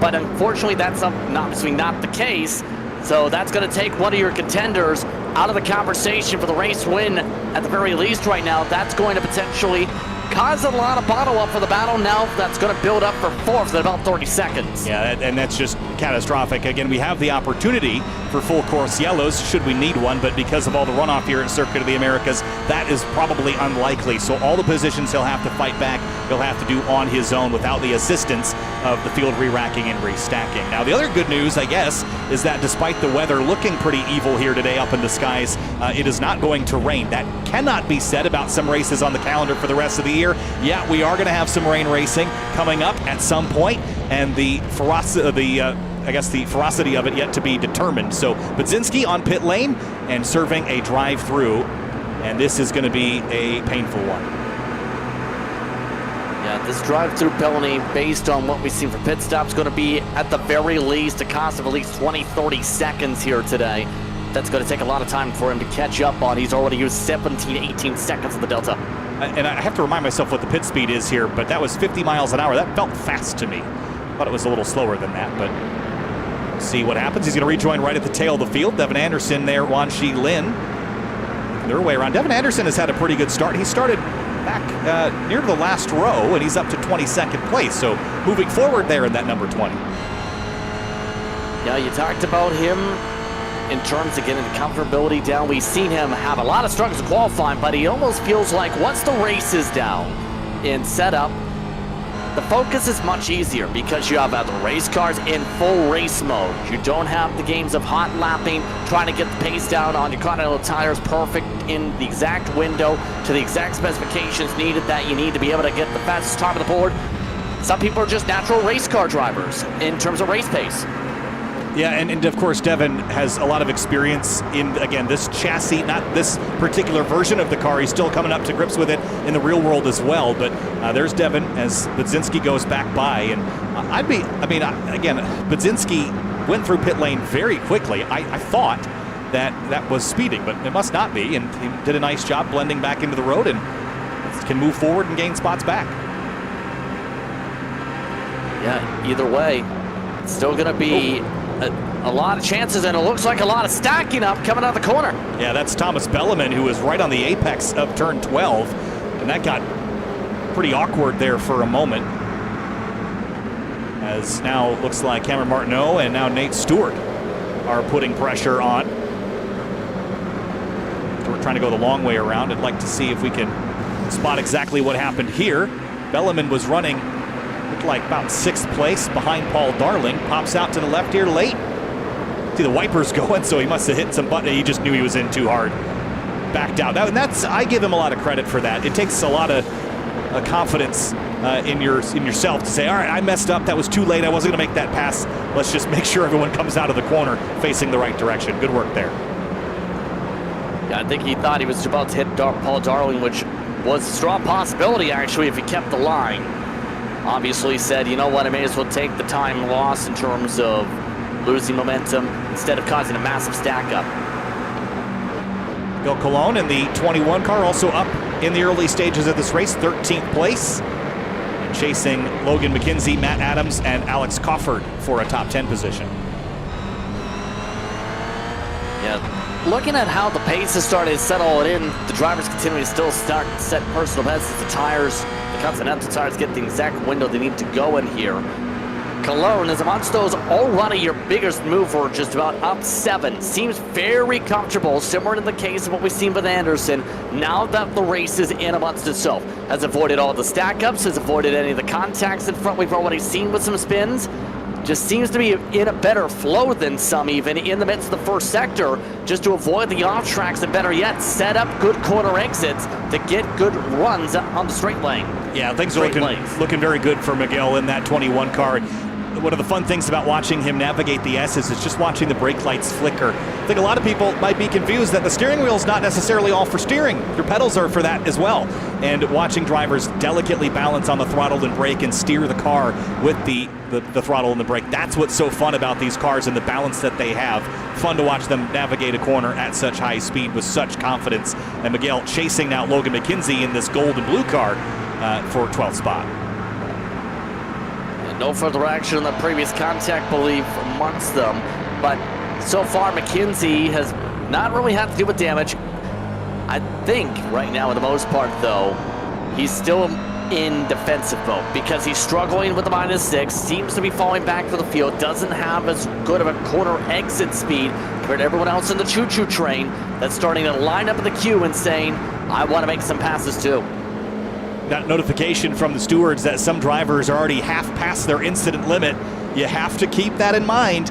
But unfortunately, that's obviously not the case. So that's going to take one of your contenders out of the conversation for the race win at the very least right now. That's going to potentially cause a lot of bottle up for the battle. Now that's going to build up for fourth at about 30 seconds. Yeah, and that's just catastrophic. Again, we have the opportunity for full course yellows should we need one, but because of all the runoff here at Circuit of the Americas, that is probably unlikely. So all the positions he'll have to fight back, he'll have to do on his own without the assistance of the field re-racking and restacking. Now, the other good news, I guess, is that despite the weather looking pretty evil here today up in the skies, it is not going to rain. That cannot be said about some races on the calendar for the rest of the year. Yeah, we are going to have some rain racing coming up at some point, and the ferocity of it yet to be determined. So Budzinski on pit lane and serving a drive-through, and this is going to be a painful one. Yeah, this drive-through penalty, based on what we've seen for pit stops, going to be at the very least a cost of at least 20-30 seconds here today. That's going to take a lot of time for him to catch up on. He's already used 17-18 seconds of the Delta. And I have to remind myself what the pit speed is here, but that was 50 miles an hour. That felt fast to me. Thought it was a little slower than that, but we'll see what happens. He's going to rejoin right at the tail of the field. Devin Anderson there, Wan Shi Lin. Their way around. Devin Anderson has had a pretty good start. He started back near the last row, and he's up to 22nd place. So moving forward there in that number 20. Yeah, you talked about him in terms of getting the comfortability down. We've seen him have a lot of struggles in qualifying, but he almost feels like once the race is down in setup, the focus is much easier because you have the race cars in full race mode. You don't have the games of hot lapping, trying to get the pace down on your Continental tires perfect in the exact window to the exact specifications needed that you need to be able to get the fastest top of the board. Some people are just natural race car drivers in terms of race pace. Yeah, and of course, Devin has a lot of experience in, again, this chassis, not this particular version of the car. He's still coming up to grips with it in the real world as well. But there's Devin as Budzinski goes back by. And again, Budzinski went through pit lane very quickly. I thought that was speeding, but it must not be. And he did a nice job blending back into the road and can move forward and gain spots back. Yeah, either way, it's still going to be a lot of chances, and it looks like a lot of stacking up coming out of the corner. Yeah, that's Thomas Belleman, who was right on the apex of turn 12, and that got pretty awkward there for a moment. As now looks like Cameron Martineau and now Nate Stewart are putting pressure on. We're trying to go the long way around. I'd like to see if we can spot exactly what happened here. Belleman was running, looked like about 6th place behind Paul Darling. Pops out to the left here late. See the wipers going, so he must have hit some button. He just knew he was in too hard. Backed out. I give him a lot of credit for that. It takes a lot of confidence in yourself to say, all right, I messed up. That was too late. I wasn't going to make that pass. Let's just make sure everyone comes out of the corner facing the right direction. Good work there. Yeah, I think he thought he was about to hit Paul Darling, which was a strong possibility, actually, if he kept the line. Obviously said, you know what, I may as well take the time loss in terms of losing momentum instead of causing a massive stack up. Bill Colon in the 21 car, also up in the early stages of this race, 13th place. And chasing Logan McKenzie, Matt Adams, and Alex Cofford for a top 10 position. Yeah, looking at how the pace has started to settle in, the drivers continue to still start to set personal bests as the tires, the Continental tires, get the exact window they need to go in here. Cologne is amongst those already your biggest mover, just about up 7. Seems very comfortable, similar to the case of what we've seen with Anderson. Now that the race is in amongst itself, has avoided all the stack-ups, has avoided any of the contacts in front we've already seen with some spins. Just seems to be in a better flow than some, even in the midst of the first sector, just to avoid the off tracks, and better yet, set up good corner exits to get good runs on the straight lane. Yeah, things are looking very good for Miguel in that 21 car. One of the fun things about watching him navigate the S's is just watching the brake lights flicker. I think a lot of people might be confused that the steering wheel is not necessarily all for steering. Your pedals are for that as well. And watching drivers delicately balance on the throttle and brake and steer the car with the throttle and the brake, that's what's so fun about these cars and the balance that they have. Fun to watch them navigate a corner at such high speed with such confidence. And Miguel chasing now Logan McKenzie in this gold and blue car for 12th spot. No further action on the previous contact, believe, amongst them. But so far, McKenzie has not really had to do with damage. I think right now, for the most part, though, he's still in defensive mode because he's struggling with the -6, seems to be falling back to the field, doesn't have as good of a corner exit speed compared to everyone else in the choo-choo train that's starting to line up in the queue and saying, I want to make some passes too. Got notification from the stewards that some drivers are already half past their incident limit. You have to keep that in mind.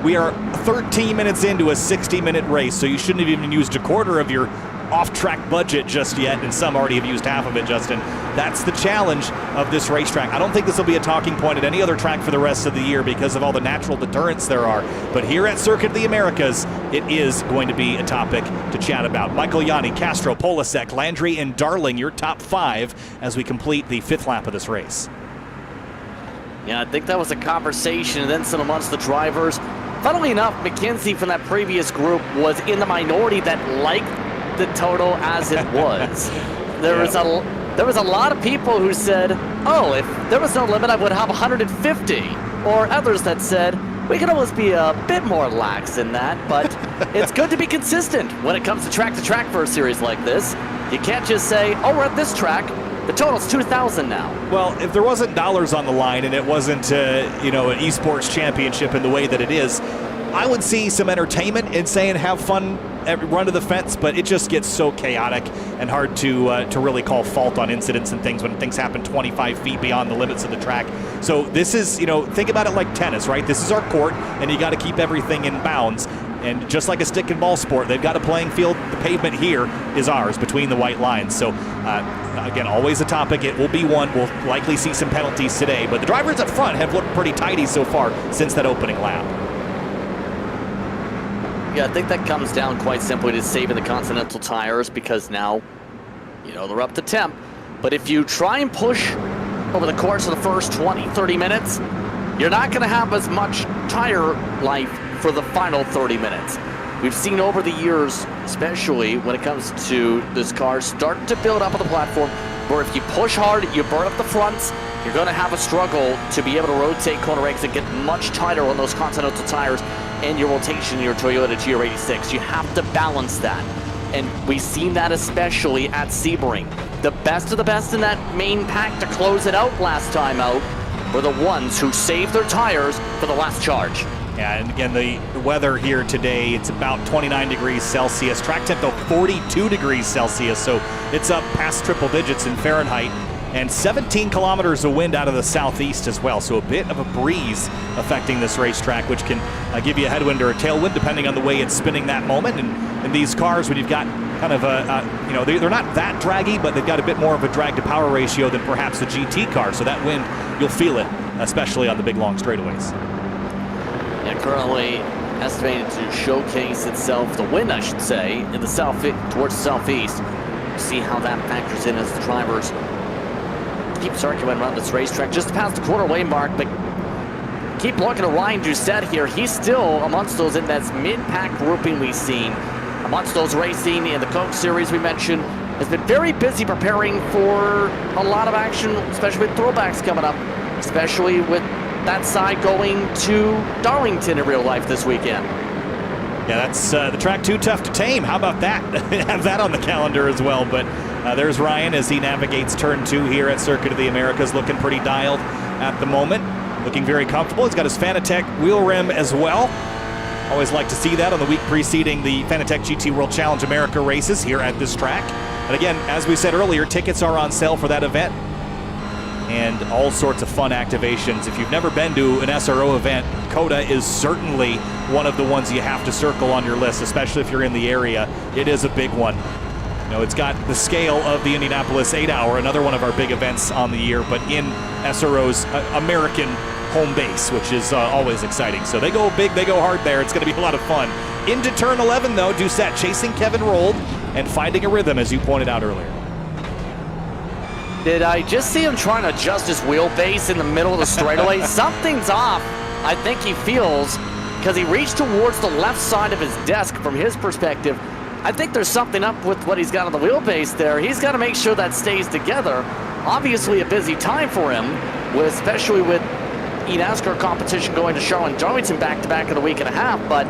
We are 13 minutes into a 60-minute race, so you shouldn't have even used a quarter of your off-track budget just yet, and some already have used half of it, Justin. That's the challenge of this racetrack. I don't think this will be a talking point at any other track for the rest of the year because of all the natural deterrents there are. But here at Circuit of the Americas, it is going to be a topic to chat about. Michael, Yanni, Castro, Polasek, Landry, and Darling, your top 5 as we complete the 5th lap of this race. Yeah, I think that was a conversation and then some amongst the drivers. Funnily enough, McKenzie from that previous group was in the minority that liked the total as it was. There was a lot of people who said, oh, if there was no limit, I would have 150. Or others that said, we could almost be a bit more lax in that, but it's good to be consistent when it comes to track for a series like this. You can't just say, oh, we're at this track, the total's 2,000 now. Well, if there wasn't dollars on the line and it wasn't, an eSports championship in the way that it is, I would see some entertainment in saying have fun, run to the fence, but it just gets so chaotic and hard to really call fault on incidents and things when things happen 25 feet beyond the limits of the track. So this is, think about it like tennis, right? This is our court, and you got to keep everything in bounds. And just like a stick and ball sport, they've got a playing field. The pavement here is ours between the white lines. So, again, always a topic. It will be one. We'll likely see some penalties today. But the drivers up front have looked pretty tidy so far since that opening lap. Yeah, I think that comes down quite simply to saving the Continental tires because now, they're up to temp. But if you try and push over the course of the first 20, 30 minutes, you're not going to have as much tire life for the final 30 minutes. We've seen over the years, especially when it comes to this car, start to build up on the platform where if you push hard, you burn up the fronts, you're going to have a struggle to be able to rotate corner exit, get much tighter on those Continental tires and your rotation in your Toyota GR86. You have to balance that. And we've seen that especially at Sebring. The best of the best in that main pack to close it out last time out were the ones who saved their tires for the last charge. Yeah, and again, the weather here today, it's about 29 degrees Celsius. Track temp, though, 42 degrees Celsius, so it's up past triple digits in Fahrenheit. And 17 kilometers of wind out of the southeast as well, so a bit of a breeze affecting this racetrack, which can give you a headwind or a tailwind depending on the way it's spinning that moment. And these cars, when you've got kind of they're not that draggy, but they've got a bit more of a drag to power ratio than perhaps the GT car. So that wind, you'll feel it, especially on the big long straightaways. Yeah, currently estimated to showcase itself, the wind I should say, in the towards the southeast. See how that factors in as the drivers keep circling around this racetrack just past the quarter lane mark, but keep looking at Ryan Doucette here. He's still amongst those in that mid-pack grouping we've seen. Amongst those racing in the Coke Series we mentioned, has been very busy preparing for a lot of action, especially with throwbacks coming up, especially with that side going to Darlington in real life this weekend. Yeah, that's the track too tough to tame. How about that? Have that on the calendar as well. But there's Ryan as he navigates turn 2 here at Circuit of the Americas, looking pretty dialed at the moment. Looking very comfortable. He's got his Fanatec wheel rim as well. Always like to see that on the week preceding the Fanatec GT World Challenge America races here at this track. And again, as we said earlier, tickets are on sale for that event. And all sorts of fun activations. If you've never been to an SRO event, COTA is certainly one of the ones you have to circle on your list, especially if you're in the area. It is a big one. You know, it's got the scale of the Indianapolis 8-hour, another one of our big events on the year, but in SRO's American home base, which is always exciting. So they go big, they go hard there. It's going to be a lot of fun. Into turn 11, though, Doucette chasing Kevin Rold and finding a rhythm, as you pointed out earlier. Did I just see him trying to adjust his wheelbase in the middle of the straightaway? Something's off, I think he feels, because he reached towards the left side of his desk from his perspective. I think there's something up with what he's got on the wheelbase there. He's got to make sure that stays together. Obviously a busy time for him, especially with eNASCAR competition going to Charlotte and Darlington back-to-back in a week and a half, but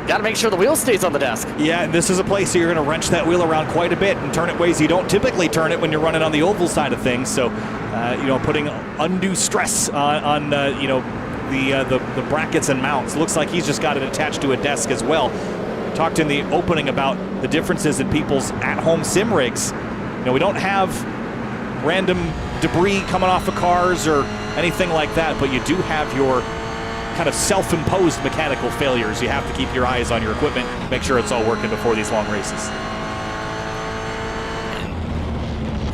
got to make sure the wheel stays on the desk. Yeah, and this is a place where you're going to wrench that wheel around quite a bit and turn it ways you don't typically turn it when you're running on the oval side of things. So, you know, putting undue stress on you know, the brackets and mounts. Looks like he's just got it attached to a desk as well. Talked in the opening about the differences in people's at-home sim rigs. You know, we don't have random debris coming off of cars or anything like that, but you do have your kind of self-imposed mechanical failures. You have to keep your eyes on your equipment, make sure it's all working before these long races.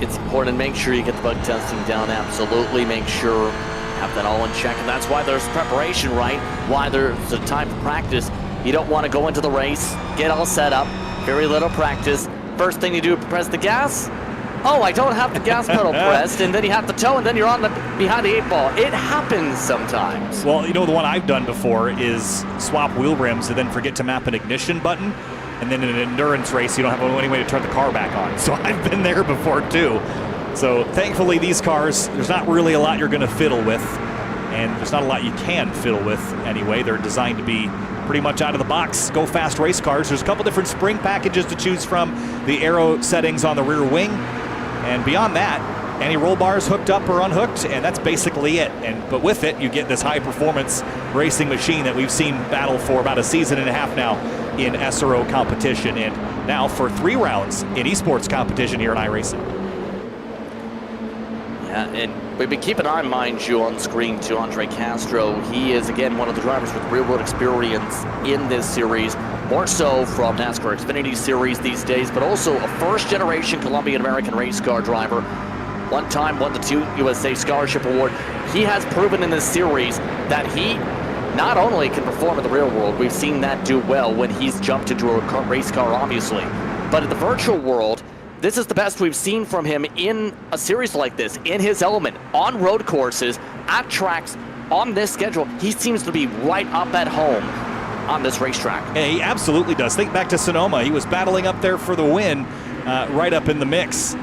It's important to make sure you get the bug testing down, absolutely. Make sure have that all in check, and that's why there's preparation, right? Why there's a time for practice. You don't want to go into the race, get all set up, very little practice. First thing you do, press the gas. Oh, I don't have the gas pedal pressed, and then you have the toe, and then you're on behind the 8-ball. It happens sometimes. Well, you know, the one I've done before is swap wheel rims and then forget to map an ignition button, and then in an endurance race, you don't have any way to turn the car back on. So I've been there before, too. So thankfully, these cars, there's not really a lot you're going to fiddle with, and there's not a lot you can fiddle with anyway. They're designed to be pretty much out of the box, go fast race cars. There's a couple different spring packages to choose from, the aero settings on the rear wing, and beyond that, any roll bars hooked up or unhooked, and that's basically it. But with it, you get this high-performance racing machine that we've seen battle for about a season and a half now in SRO competition, and now for 3 rounds in eSports competition here in iRacing. Yeah, and we've been keeping our mind you on screen to Andre Castro. He is, again, one of the drivers with real-world experience in this series, more so from NASCAR Xfinity Series these days, but also a first-generation Colombian-American race car driver. One time won the 2 USA Scholarship Award. He has proven in this series that he not only can perform in the real world, we've seen that do well when he's jumped into a race car, obviously, but in the virtual world, this is the best we've seen from him in a series like this, in his element, on road courses, at tracks, on this schedule. He seems to be right up at home on this racetrack. Yeah, he absolutely does. Think back to Sonoma. He was battling up there for the win, right up in the mix,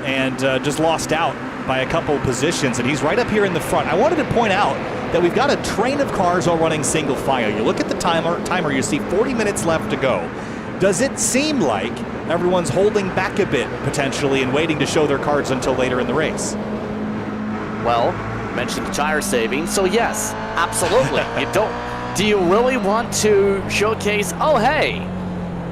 and just lost out by a couple positions, and he's right up here in the front. I wanted to point out that we've got a train of cars all running single file. You look at the timer, you see 40 minutes left to go. Does it seem like everyone's holding back a bit, potentially, and waiting to show their cards until later in the race? Well, mentioned the tire saving, so yes, absolutely. Do you really want to showcase, oh, hey,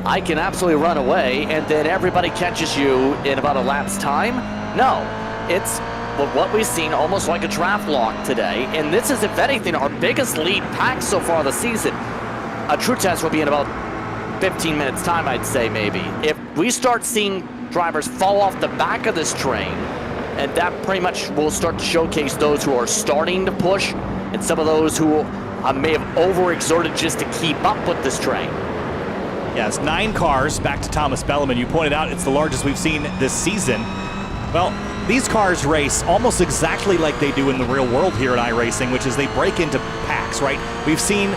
I can absolutely run away, and then everybody catches you in about a lap's time? No, it's what we've seen almost like a draft lock today, and this is, if anything, our biggest lead pack so far this season. A true test will be in about 15 minutes time, I'd say, maybe. If we start seeing drivers fall off the back of this train, and that pretty much will start to showcase those who are starting to push and some of those who may have overexerted just to keep up with this train. Yes, 9 cars, back to Thomas Belleman. You pointed out it's the largest we've seen this season. Well, these cars race almost exactly like they do in the real world here at iRacing, which is they break into packs, right? We've seen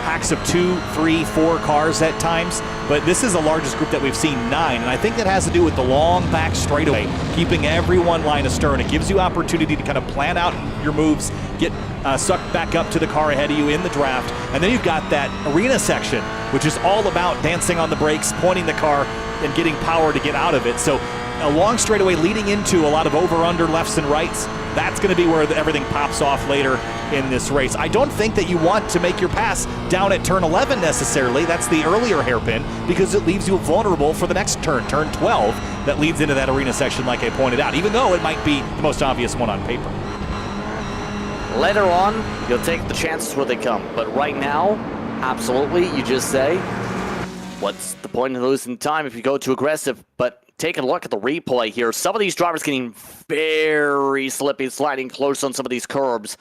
packs of 2, 3, 4 cars at times, but this is the largest group that we've seen, 9, and I think that has to do with the long back straightaway, keeping everyone line astern. It gives you opportunity to kind of plan out your moves, get sucked back up to the car ahead of you in the draft, and then you've got that arena section, which is all about dancing on the brakes, pointing the car, and getting power to get out of it. So a long straightaway leading into a lot of over-under lefts and rights. That's going to be where everything pops off later in this race. I don't think that you want to make your pass down at turn 11 necessarily. That's the earlier hairpin, because it leaves you vulnerable for the next turn, turn 12, that leads into that arena section like I pointed out, even though it might be the most obvious one on paper. Later on, you'll take the chances where they come, but right now, absolutely, you just say, what's the point of losing time if you go too aggressive? But taking a look at the replay here, some of these drivers getting very slippy, sliding close on some of these curbs.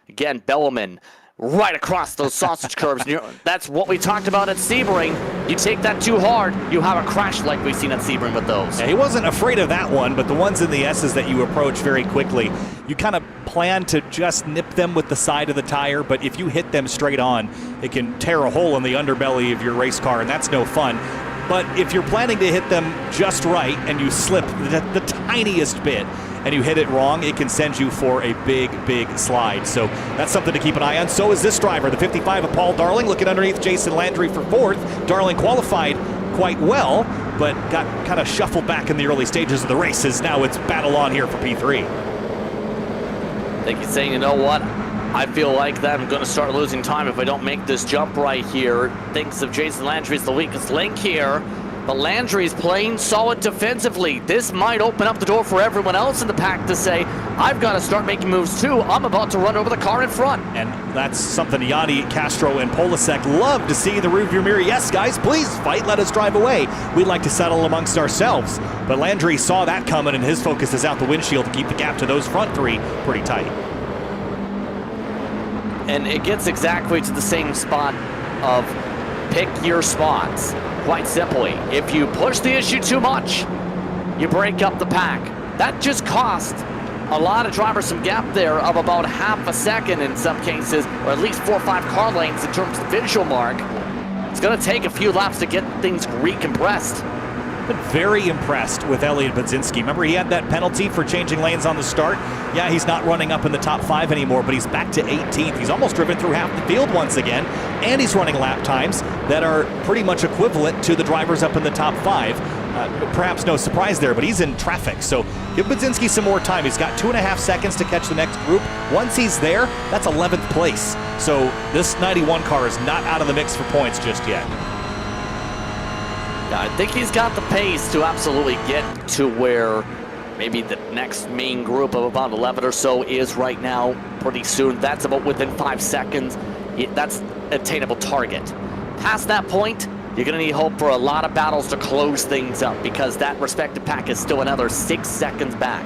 Again, Bellman right across those sausage curbs. That's what we talked about at Sebring. You take that too hard, you have a crash like we've seen at Sebring with those. Yeah, he wasn't afraid of that one, but the ones in the S's that you approach very quickly, you kind of plan to just nip them with the side of the tire, but if you hit them straight on, it can tear a hole in the underbelly of your race car, and that's no fun. But if you're planning to hit them just right and you slip the tiniest bit and you hit it wrong, it can send you for a big, big slide. So that's something to keep an eye on. So is this driver, the 55 of Paul Darling, looking underneath Jason Landry for fourth. Darling qualified quite well, but got kind of shuffled back in the early stages of the races. Now it's battle on here for P3. I think he's saying, you know what? I feel like that I'm going to start losing time if I don't make this jump right here. Thinks of Jason Landry as the weakest link here. But Landry's playing solid defensively. This might open up the door for everyone else in the pack to say, I've got to start making moves too. I'm about to run over the car in front. And that's something Yanni, Castro, and Polasek love to see in the rearview mirror. Yes, guys, please fight. Let us drive away. We'd like to settle amongst ourselves. But Landry saw that coming, and his focus is out the windshield to keep the gap to those front three pretty tight. And it gets exactly to the same spot of pick your spots. Quite simply, if you push the issue too much, you break up the pack. That just cost a lot of drivers some gap there of about half a second in some cases, or at least 4 or 5 car lengths in terms of visual mark. It's going to take a few laps to get things recompressed. Been very impressed with Elliot Budzinski. Remember, he had that penalty for changing lanes on the start. Yeah, he's not running up in the top 5 anymore, but he's back to 18th. He's almost driven through half the field once again, and he's running lap times that are pretty much equivalent to the drivers up in the top 5. Perhaps no surprise there, but he's in traffic. So give Budzinski some more time. He's got 2.5 seconds to catch the next group. Once he's there, that's 11th place. So this 91 car is not out of the mix for points just yet. I think he's got the pace to absolutely get to where maybe the next main group of about 11 or so is right now. Pretty soon, that's about within 5 seconds. That's an attainable target. Past that point, you're going to need hope for a lot of battles to close things up because that respective pack is still another 6 seconds back.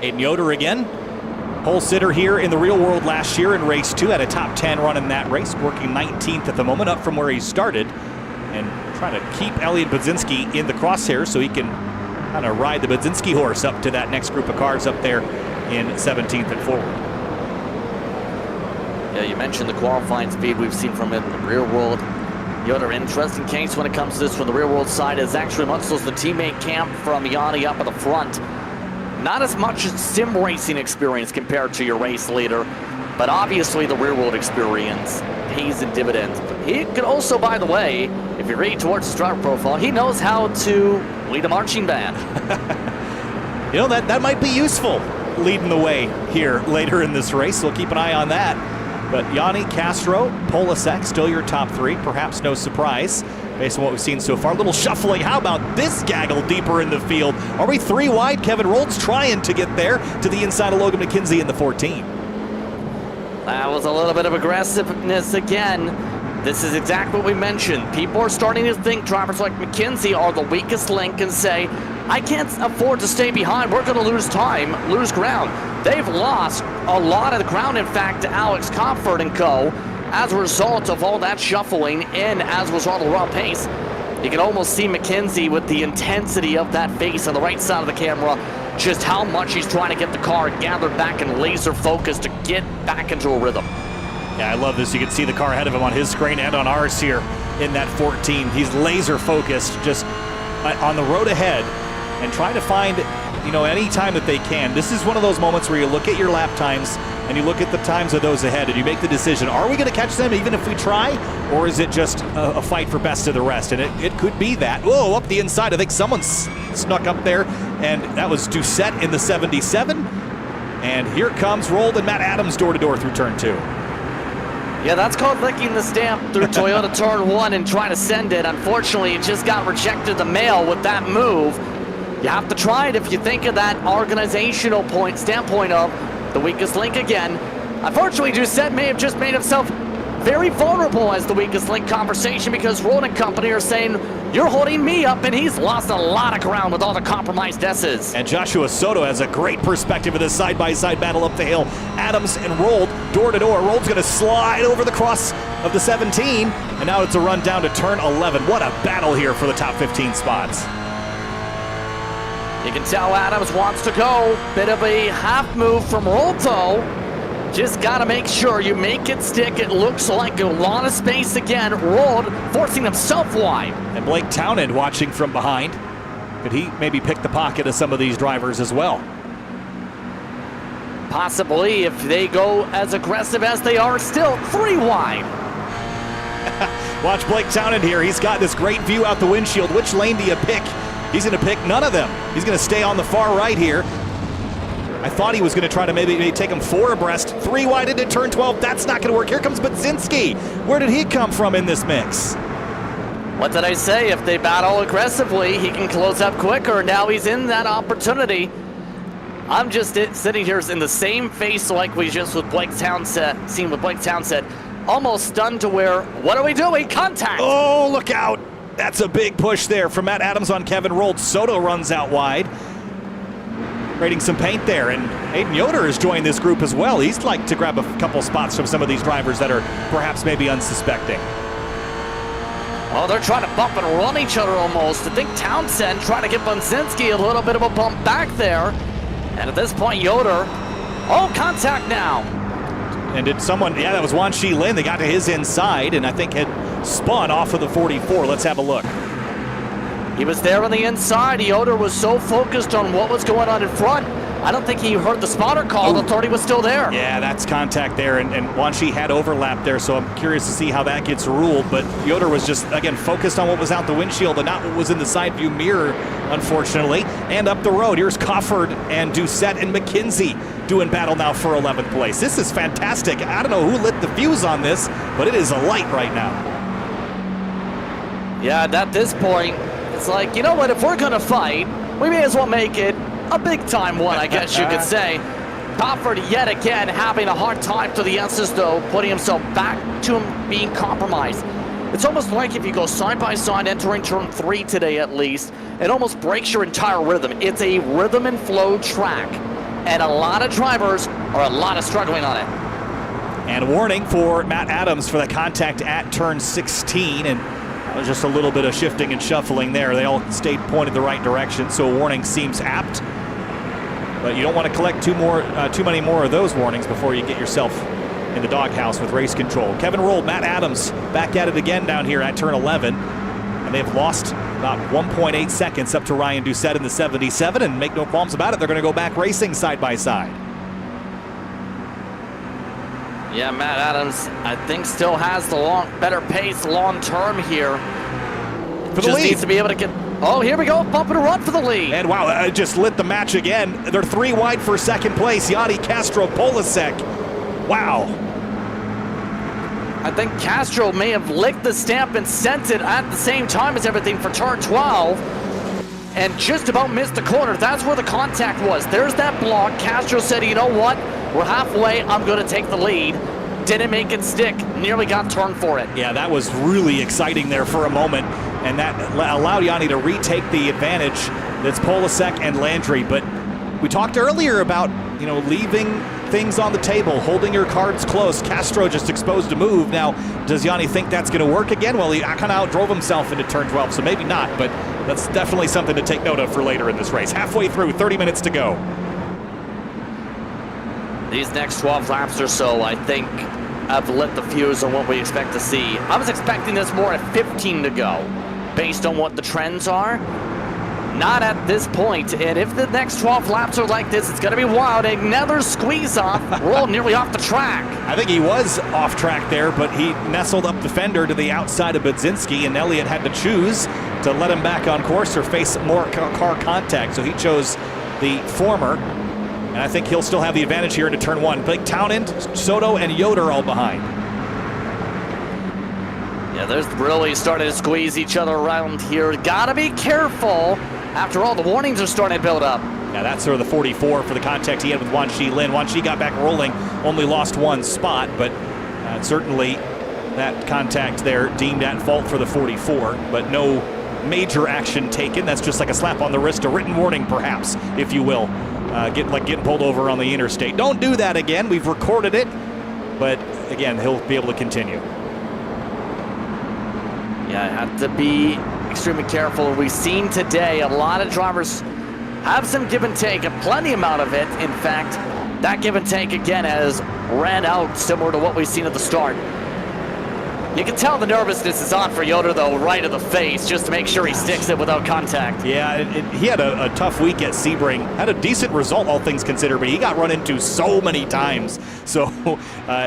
Aiden Yoder again. Pole sitter here in the real world last year in race 2. Had a top 10 run in that race, working 19th at the moment, up from where he started. And trying to keep Elliot Budzinski in the crosshairs so he can kind of ride the Budzinski horse up to that next group of cars up there in 17th and forward. Yeah, you mentioned the qualifying speed we've seen from him in the rear world. The other interesting case when it comes to this from the rear world side is actually much as the teammate camp from Yanni up at the front. Not as much sim racing experience compared to your race leader, but obviously the rear world experience pays in dividends. But he could also, by the way, if you read towards his driver profile, he knows how to lead a marching band. You know, that might be useful leading the way here later in this race. We'll keep an eye on that. But Yanni, Castro, Polasek, still your top 3. Perhaps no surprise based on what we've seen so far. A little shuffling. How about this gaggle deeper in the field? Are we 3 wide? Kevin Rolds trying to get there to the inside of Logan McKenzie in the 14. That was a little bit of aggressiveness again. This is exactly what we mentioned. People are starting to think drivers like McKenzie are the weakest link and say, I can't afford to stay behind. We're going to lose time, lose ground. They've lost a lot of the ground, in fact, to Alex Comfort and co. as a result of all that shuffling and as a result of the raw pace. You can almost see McKenzie with the intensity of that face on the right side of the camera, just how much he's trying to get the car gathered back and laser focused to get back into a rhythm. Yeah, I love this. You can see the car ahead of him on his screen and on ours here in that 14. He's laser focused just on the road ahead and trying to find, any time that they can. This is one of those moments where you look at your lap times and you look at the times of those ahead and you make the decision, are we going to catch them even if we try? Or is it just a fight for best of the rest? And it could be that. Whoa, up the inside. I think someone snuck up there, and that was Doucette in the 77. And here comes Rold and Matt Adams door-to-door through turn 2. Yeah, that's called licking the stamp through Toyota turn 1 and trying to send it. Unfortunately, it just got rejected the mail with that move. You have to try it if you think of that organizational standpoint of the weakest link again. Unfortunately, Doucette may have just made himself very vulnerable as the weakest link conversation because Road and company are saying, you're holding me up, and he's lost a lot of ground with all the compromised S's. And Joshua Soto has a great perspective of this side-by-side battle up the hill. Adams and Rold, door to door. Rold's going to slide over the cross of the 17, and now it's a run down to turn 11. What a battle here for the top 15 spots. You can tell Adams wants to go. Bit of a half move from Rold, though. Just got to make sure you make it stick. It looks like a lot of space again. Rold forcing himself wide. And Blake Townend watching from behind. Could he maybe pick the pocket of some of these drivers as well? Possibly, if they go as aggressive as they are, still 3 wide. Watch Blake Townend here. He's got this great view out the windshield. Which lane do you pick? He's going to pick none of them. He's going to stay on the far right here. I thought he was going to try to maybe take him 4 abreast. 3 wide into turn 12. That's not going to work. Here comes Budzinski. Where did he come from in this mix? What did I say? If they battle aggressively, he can close up quicker. Now he's in that opportunity. I'm just sitting here in the same face like we just with Blake Townsend, seen with Blake Townsend. Almost stunned to where, what are we doing? Contact! Oh, look out. That's a big push there from Matt Adams on Kevin Rold. Soto runs out wide. Creating some paint there, and Hayden Yoder has joined this group as well. He's like to grab a couple spots from some of these drivers that are perhaps maybe unsuspecting. Well, they're trying to bump and run each other almost. I think Townsend trying to give Bunsinski a little bit of a bump back there. And at this point, Yoder, contact now. And did someone, yeah, that was Wan Shi Lin. They got to his inside and I think had spun off of the 44. Let's have a look. He was there on the inside. Yoder was so focused on what was going on in front, I don't think he heard the spotter call. The 30 was still there. Yeah, that's contact there, and Wan Shi had overlap there, so I'm curious to see how that gets ruled. But Yoder was just, again, focused on what was out the windshield and not what was in the side view mirror, unfortunately. And up the road, here's Cofford and Doucette and McKenzie doing battle now for 11th place. This is fantastic. I don't know who lit the fuse on this, but it is alight right now. Yeah, and at this point, it's like, you know what, if we're going to fight, we may as well make it a big-time one, I guess you could say. Cofford yet again having a hard time to the S's, though, putting himself back to him being compromised. It's almost like if you go side-by-side entering turn 3 today at least, it almost breaks your entire rhythm. It's a rhythm and flow track, and a lot of drivers are struggling on it. And a warning for Matt Adams for the contact at turn 16, and just a little bit of shifting and shuffling there. They all stayed pointed the right direction, so a warning seems apt. But you don't want to collect too many more of those warnings before you get yourself in the doghouse with race control. Kevin Rold, Matt Adams back at it again down here at turn 11. And they've lost about 1.8 seconds up to Ryan Doucette in the 77, and make no qualms about it, they're going to go back racing side by side. Yeah, Matt Adams, I think, still has the better pace long term here. For the lead. Needs to be able to get. Oh, here we go, bump and run for the lead. And wow, it just lit the match again. They're 3 wide for second place. Yanni Castro Polasek. Wow. I think Castro may have licked the stamp and sent it at the same time as everything for turn 12. And just about missed the corner. That's where the contact was. There's that block. Castro said, you know what? We're halfway. I'm going to take the lead. Didn't make it stick. Nearly got turned for it. Yeah, that was really exciting there for a moment. And that allowed Yanni to retake the advantage. That's Polasek and Landry. But we talked earlier about, leaving things on the table, holding your cards close. Castro just exposed a move. Now, does Yanni think that's going to work again? Well, he kind of outdrove himself into turn 12, so maybe not. But that's definitely something to take note of for later in this race. Halfway through, 30 minutes to go. These next 12 laps or so, I think, have lit the fuse on what we expect to see. I was expecting this more at 15 to go, based on what the trends are. Not at this point, and if the next 12 laps are like this, it's going to be wild. Another squeeze off, rolled nearly off the track. I think he was off track there, but he nestled up the fender to the outside of Budzinski, and Elliott had to choose to let him back on course or face more car contact, so he chose the former. And I think he'll still have the advantage here into turn 1. Blake Townend, Soto, and Yoder all behind. Yeah, they're really starting to squeeze each other around here. Gotta be careful. After all, the warnings are starting to build up. Now that's sort of the 44 for the contact he had with Wan Shi Lin. Wan Shi got back rolling, only lost 1 spot, but certainly That contact there deemed at fault for the 44, but no major action taken. That's just like a slap on the wrist, a written warning perhaps, if you will. Getting pulled over on the interstate. Don't do that again. We've recorded it, but again, he'll be able to continue. Yeah, have to be extremely careful. We've seen today a lot of drivers have some give and take, a plenty amount of it. In fact, that give and take again has ran out, similar to what we've seen at the start. You can tell the nervousness is on for Yoder, though, right in the face, just to make sure he sticks it without contact. Yeah, he had a tough week at Sebring. Had a decent result, all things considered, but he got run into so many times. So,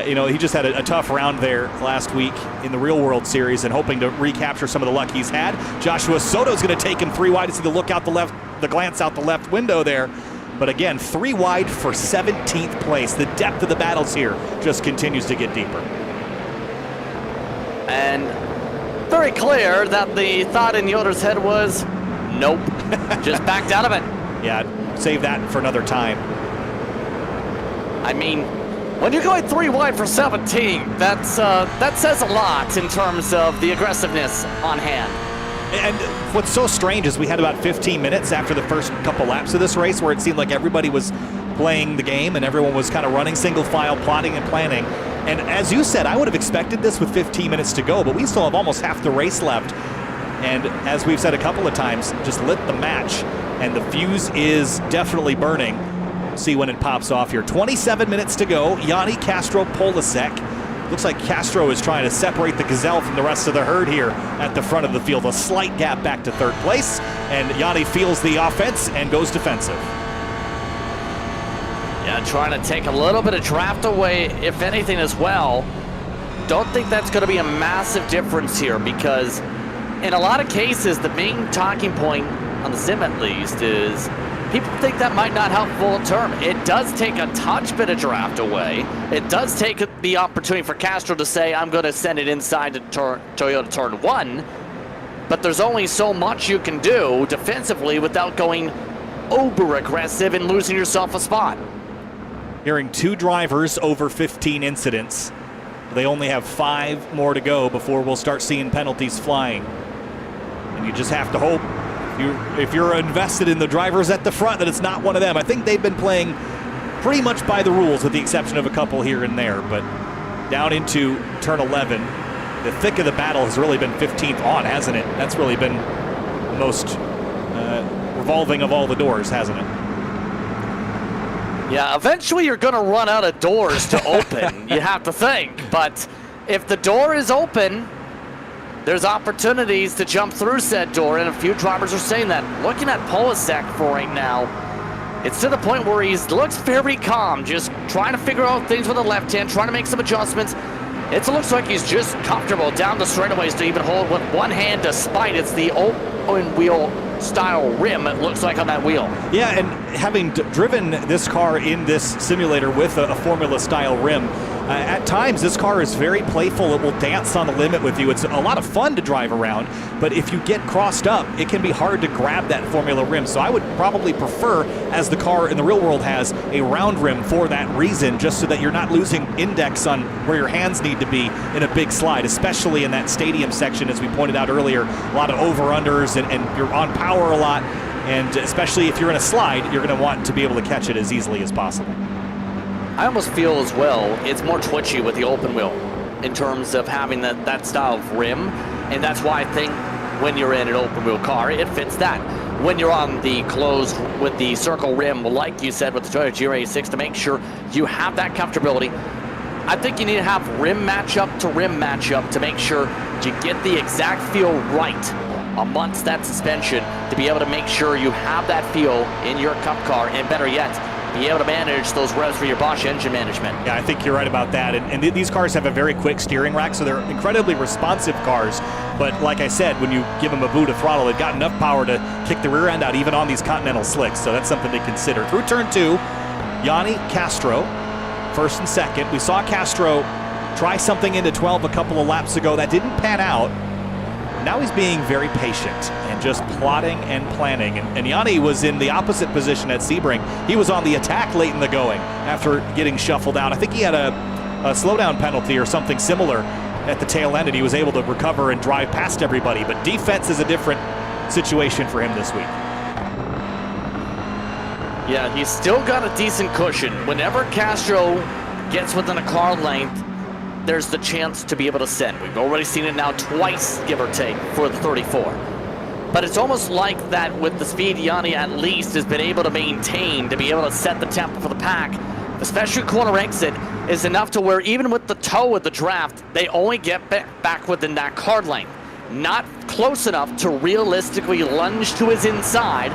he just had a tough round there last week in the Real World Series and hoping to recapture some of the luck he's had. Joshua Soto's going to take him 3 wide to see the look out the glance out the left window there. But again, 3 wide for 17th place. The depth of the battles here just continues to get deeper. And very clear that the thought in Yoder's head was, nope, just backed out of it. Yeah, save that for another time. I mean, when you're going 3 wide for 17, that says a lot in terms of the aggressiveness on hand. And what's so strange is we had about 15 minutes after the first couple laps of this race where it seemed like everybody was playing the game and everyone was kind of running single file, plotting and planning. And as you said, I would have expected this with 15 minutes to go, but we still have almost half the race left. And as we've said a couple of times, just lit the match, and the fuse is definitely burning. See when it pops off here. 27 minutes to go. Yanni Castro-Polasek. Looks like Castro is trying to separate the Gazelle from the rest of the herd here at the front of the field. A slight gap back to 3rd place, and Yanni feels the offense and goes defensive. Yeah, trying to take a little bit of draft away, if anything, as well. Don't think that's going to be a massive difference here, because in a lot of cases, the main talking point, on the sim at least, is people think that might not help full term. It does take a touch bit of draft away. It does take the opportunity for Castro to say, I'm going to send it inside to Toyota turn 1, but there's only so much you can do defensively without going uber aggressive and losing yourself a spot. Hearing 2 drivers over 15 incidents. They only have 5 more to go before we'll start seeing penalties flying. And you just have to hope, if you're invested in the drivers at the front, that it's not one of them. I think they've been playing pretty much by the rules with the exception of a couple here and there. But down into turn 11, the thick of the battle has really been 15th on, hasn't it? That's really been the most revolving of all the doors, hasn't it? Yeah, eventually you're going to run out of doors to open, you have to think. But if the door is open, there's opportunities to jump through said door, and a few drivers are saying that. Looking at Polasek for right now, it's to the point where he looks very calm, just trying to figure out things with the left hand, trying to make some adjustments. It looks like he's just comfortable down the straightaways to even hold with one hand, despite it's the open wheel style rim, it looks like, on that wheel. Yeah, and having driven this car in this simulator with a Formula style rim, at times this car is very playful. It will dance on the limit with you. It's a lot of fun to drive around, but if you get crossed up, it can be hard to grab that Formula rim. So I would probably prefer, as the car in the real world has, a round rim for that reason, just so that you're not losing index on where your hands need to be in a big slide, especially in that stadium section, as we pointed out earlier. A lot of over-unders, and you're on power a lot, and especially if you're in a slide, you're going to want to be able to catch it as easily as possible. I almost feel as well it's more twitchy with the open wheel in terms of having that style of rim, and that's why I think when you're in an open wheel car, it fits that. When you're on the closed with the circle rim, like you said with the Toyota GRA6, to make sure you have that comfortability, I think you need to have rim matchup to rim matchup to make sure you get the exact feel right amongst that suspension, to be able to make sure you have that feel in your Cup car, and better yet, be able to manage those revs for your Bosch engine management. Yeah, I think you're right about that. And these cars have a very quick steering rack, so they're incredibly responsive cars. But like I said, when you give them a boot of throttle, they've got enough power to kick the rear end out, even on these Continental slicks. So that's something to consider. Through turn 2, Yanni Castro, 1st and 2nd. We saw Castro try something into 12 a couple of laps ago. That didn't pan out. Now he's being very patient and just plotting and planning. And Yanni was in the opposite position at Sebring. He was on the attack late in the going after getting shuffled out. I think he had a slowdown penalty or something similar at the tail end, and he was able to recover and drive past everybody. But defense is a different situation for him this week. Yeah, he's still got a decent cushion. Whenever Castro gets within a car length, there's the chance to be able to send. We've already seen it now twice, give or take, for the 34. But it's almost like that with the speed Yanni at least has been able to maintain to be able to set the tempo for the pack. Especially corner exit is enough to where even with the toe of the draft, they only get back within that car length. Not close enough to realistically lunge to his inside.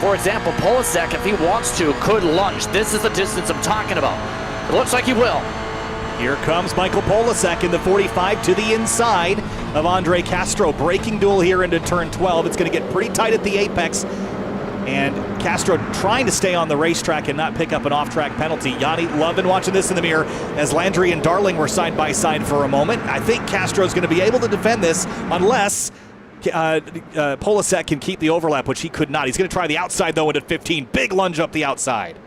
For example, Polasek, if he wants to, could lunge. This is the distance I'm talking about. It looks like he will. Here comes Michael Polasek in the 45 to the inside of Andre Castro. Braking duel here into turn 12. It's going to get pretty tight at the apex. And Castro trying to stay on the racetrack and not pick up an off-track penalty. Yanni loving watching this in the mirror as Landry and Darling were side by side for a moment. I think Castro's going to be able to defend this unless Polasek can keep the overlap, which he could not. He's going to try the outside, though, into 15. Big lunge up the outside.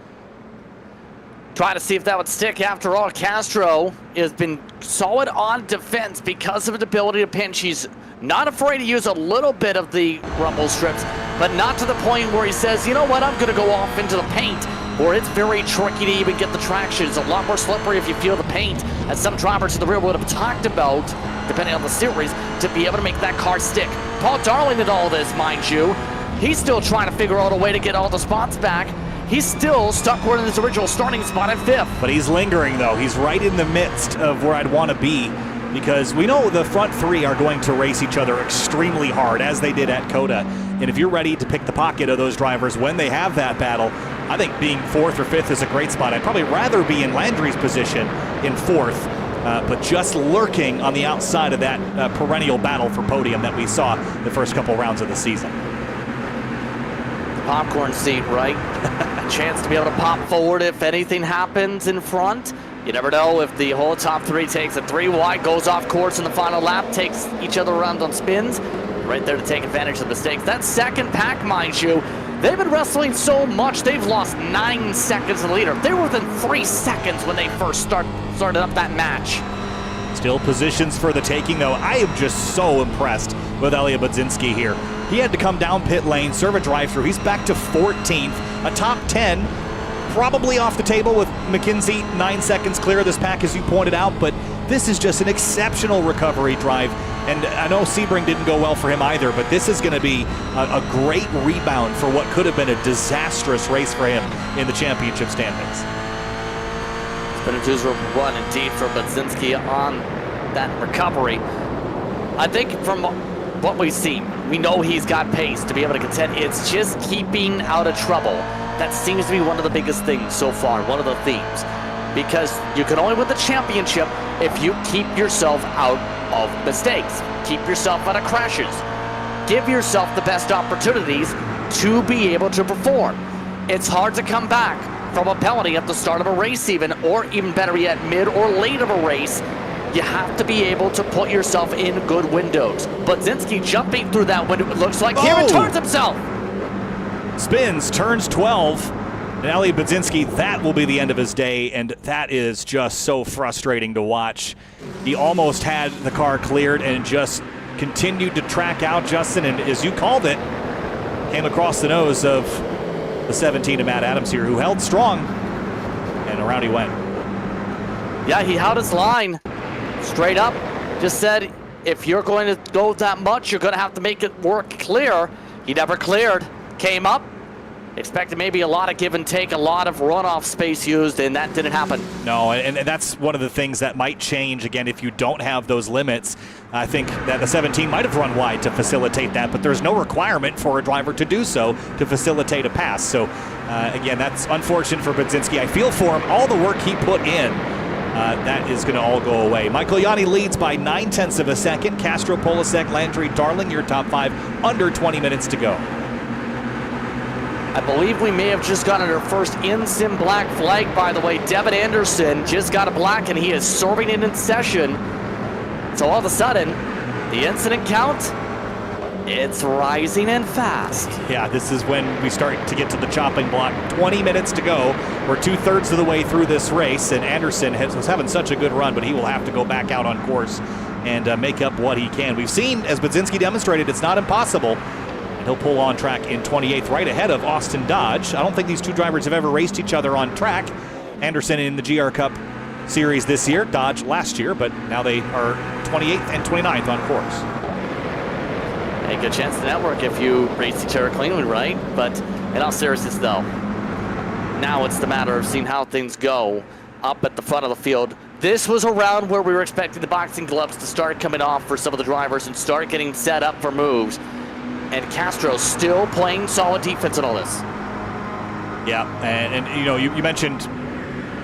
Try to see if that would stick. After all, Castro has been solid on defense because of his ability to pinch. He's not afraid to use a little bit of the rumble strips, but not to the point where he says, you know what, I'm going to go off into the paint, where it's very tricky to even get the traction. It's a lot more slippery if you feel the paint, as some drivers to the rear would have talked about, depending on the series, to be able to make that car stick. Paul Darling did all this, mind you. He's still trying to figure out a way to get all the spots back. He's still stuck where in his original starting spot at 5th. But he's lingering, though. He's right in the midst of where I'd want to be, because we know the front three are going to race each other extremely hard, as they did at COTA. And if you're ready to pick the pocket of those drivers when they have that battle, I think being 4th or 5th is a great spot. I'd probably rather be in Landry's position in 4th, but just lurking on the outside of that perennial battle for podium that we saw the first couple rounds of the season. Popcorn seat, right? A chance to be able to pop forward if anything happens in front. You never know if the whole top three takes a 3 wide, goes off course in the final lap, takes each other around on spins. Right there to take advantage of the mistakes. That second pack, mind you, they've been wrestling so much, they've lost 9 seconds of the leader. They were within 3 seconds when they first started up that match. Still positions for the taking, though. I am just so impressed with Elliot Budzinski here. He had to come down pit lane, serve a drive-through. He's back to 14th, a top 10, probably off the table with McKenzie 9 seconds clear of this pack, as you pointed out, but this is just an exceptional recovery drive. And I know Sebring didn't go well for him either, but this is going to be a great rebound for what could have been a disastrous race for him in the championship standings. It's been a two run indeed for Budzinski on that recovery. I think from what we've seen, we know he's got pace to be able to contend. It's just keeping out of trouble. That seems to be one of the biggest things so far, one of the themes. Because you can only win the championship if you keep yourself out of mistakes. Keep yourself out of crashes. Give yourself the best opportunities to be able to perform. It's hard to come back from a penalty at the start of a race or even better yet, mid or late of a race. You have to be able to put yourself in good windows. Budzinski jumping through that window, it looks like he returns himself. Spins, turns 12. And Elliot Budzinski, that will be the end of his day, and that is just so frustrating to watch. He almost had the car cleared and just continued to track out, Justin, and as you called it, came across the nose of the 17 of Matt Adams here, who held strong, and around he went. Yeah, he held his line straight up. Just said, if you're going to go that much, you're going to have to make it work clear. He never cleared, came up. Expected maybe a lot of give and take, a lot of runoff space used, and that didn't happen. No, and that's one of the things that might change, again, if you don't have those limits. I think that the 17 might have run wide to facilitate that, but there's no requirement for a driver to do so to facilitate a pass. So, again, that's unfortunate for Budzinski. I feel for him. All the work he put in, that is going to all go away. Michael Yanni leads by 9/10 of a second. Castro, Polasek, Landry, Darling, your top 5, under 20 minutes to go. I believe we may have just gotten our first in-sim black flag, by the way. Devin Anderson just got a black, and he is serving it in session. So all of a sudden, the incident count It's rising and fast. Yeah, this is when we start to get to the chopping block. 20 minutes to go. We're 2/3 of the way through this race, and Anderson was having such a good run, but he will have to go back out on course and make up what he can. We've seen, as Budzinski demonstrated, it's not impossible. And he'll pull on track in 28th, right ahead of Austin Dodge. I don't think these two drivers have ever raced each other on track. Anderson in the GR Cup Series this year, Dodge last year, but now they are 28th and 29th on course. A good chance to network if you race each other cleanly, right? But in all seriousness, though, now it's the matter of seeing how things go up at the front of the field. This was a round where we were expecting the boxing gloves to start coming off for some of the drivers and start getting set up for moves. And Castro still playing solid defense in all this. Yeah, and you know, you mentioned,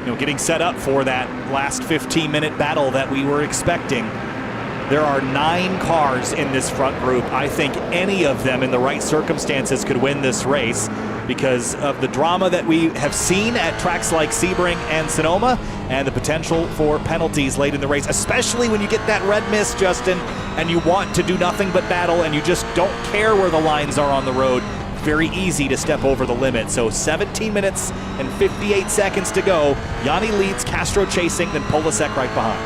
you know, getting set up for that last 15-minute battle that we were expecting. There are 9 cars in this front group. I think any of them in the right circumstances could win this race because of the drama that we have seen at tracks like Sebring and Sonoma and the potential for penalties late in the race, especially when you get that red mist, Justin, and you want to do nothing but battle and you just don't care where the lines are on the road. Very easy to step over the limit. So 17 minutes and 58 seconds to go. Yanni leads, Castro chasing, then Polasek right behind.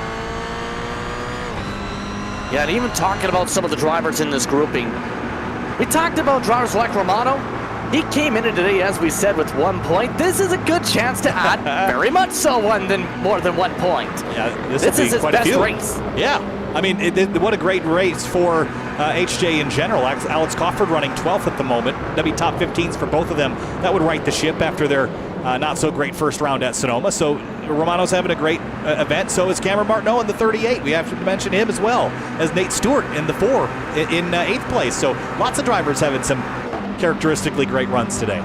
Yeah, and even talking about some of the drivers in this grouping, we talked about drivers like Romano. He came into today, as we said, with 1 point. This is a good chance to add, very much so, more than 1 point. Yeah, this is his best race. Yeah, I mean, what a great race for HJ in general. Alex Cofford running 12th at the moment. That'd be top 15s for both of them. That would right the ship after their not so great first round at Sonoma. So Romano's having a great event. So is Cameron Martineau in the 38. We have to mention him as well as Nate Stewart in the 4 in 8th place. So lots of drivers having some characteristically great runs today.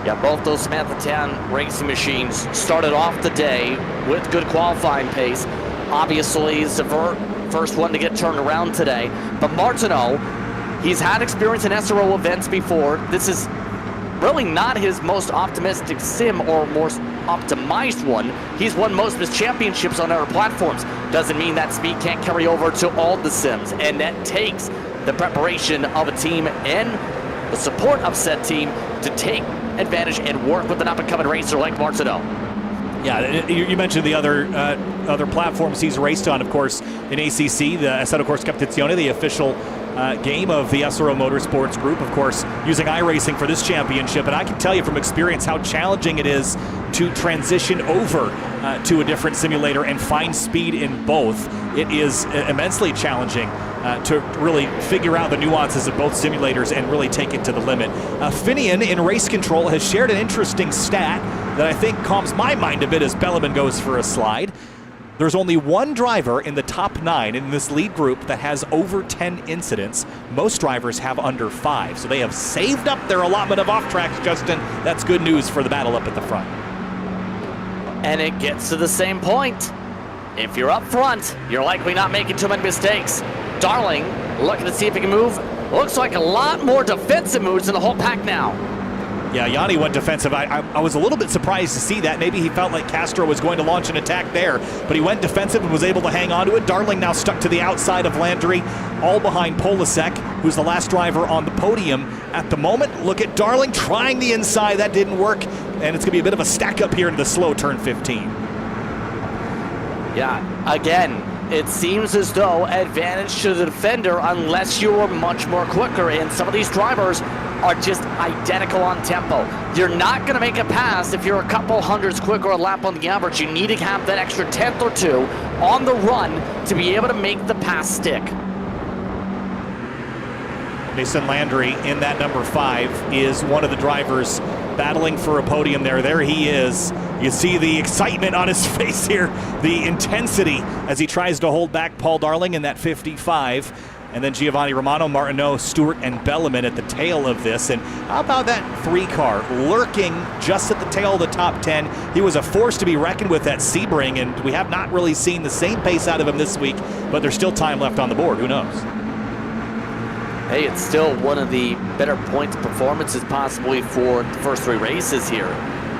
Yeah, both those Samantha Tan racing machines started off the day with good qualifying pace. Obviously, it's the first one to get turned around today. But Martineau, he's had experience in SRO events before. This is really not his most optimistic sim or most optimized one. He's won most of his championships on other platforms. Doesn't mean that speed can't carry over to all the sims, and that takes the preparation of a team and the support of said team to take advantage and work with an up-and-coming racer like Martineau. Yeah, you mentioned the other platforms he's raced on, of course, in ACC, the Assetto Corsa Competizione, the official game of the SRO Motorsports Group, of course, using iRacing for this championship. And I can tell you from experience how challenging it is to transition over to a different simulator and find speed in both. It is immensely challenging to really figure out the nuances of both simulators and really take it to the limit. Finian in race control has shared an interesting stat that I think calms my mind a bit as Belleman goes for a slide. There's only one driver in the top 9 in this lead group that has over 10 incidents. Most drivers have under 5, so they have saved up their allotment of off tracks, Justin. That's good news for the battle up at the front. And it gets to the same point. If you're up front, you're likely not making too many mistakes. Darling looking to see if he can move. Looks like a lot more defensive moves in the whole pack now. Yeah, Yanni went defensive. I was a little bit surprised to see that. Maybe he felt like Castro was going to launch an attack there, but he went defensive and was able to hang on to it. Darling now stuck to the outside of Landry, all behind Polasek, who's the last driver on the podium at the moment. Look at Darling trying the inside. That didn't work, and it's going to be a bit of a stack up here into the slow turn 15. Yeah, again, it seems as though advantage to the defender unless you are much more quicker, and some of these drivers are just identical on tempo. You're not going to make a pass if you're a couple hundreds quicker a lap on the average. You need to have that extra 10th or 2 on the run to be able to make the pass stick. Mason Landry in that number 5 is one of the drivers battling for a podium there. There he is. You see the excitement on his face here, the intensity as he tries to hold back Paul Darling in that 55. And then Giovanni Romano, Martineau, Stewart, and Belleman at the tail of this. And how about that 3 car lurking just at the tail of the top 10? He was a force to be reckoned with at Sebring, and we have not really seen the same pace out of him this week, but there's still time left on the board. Who knows? Hey, it's still one of the better points performances possibly for the first 3 races here.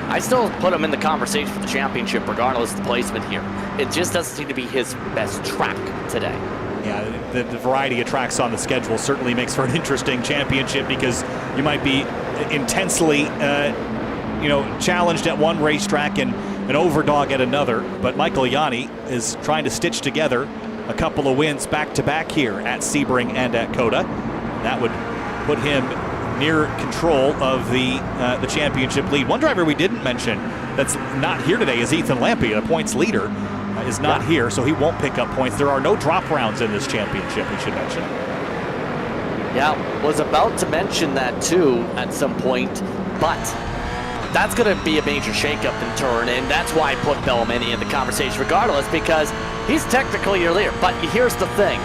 I still put him in the conversation for the championship regardless of the placement here. It just doesn't seem to be his best track today. Yeah, the variety of tracks on the schedule certainly makes for an interesting championship, because you might be intensely, challenged at one racetrack and an overdog at another. But Michael Yanni is trying to stitch together a couple of wins back-to-back here at Sebring and at COTA. That would put him near control of the championship lead. One driver we didn't mention that's not here today is Ethan Lampe, the points leader, is not here, so he won't pick up points. There are no drop rounds in this championship, we should mention. Yeah, was about to mention that too at some point, but that's going to be a major shakeup in turn, and that's why I put Bellamini in the conversation regardless, because he's technically your leader. But here's the thing.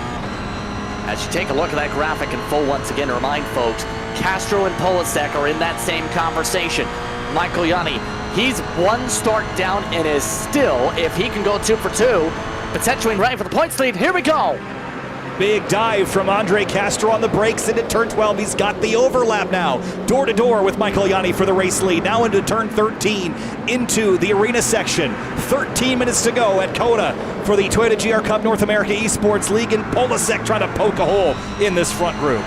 As you take a look at that graphic in full once again, to remind folks, Castro and Polasek are in that same conversation. Michael Yanni, he's one start down and is still, if he can go 2 for 2, potentially right for the points lead. Here we go. Big dive from Andre Castro on the brakes into turn 12. He's got the overlap now. Door to door with Michael Yanni for the race lead. Now into turn 13, into the arena section. 13 minutes to go at COTA for the Toyota GR Cup North America Esports League, and Polasek trying to poke a hole in this front group.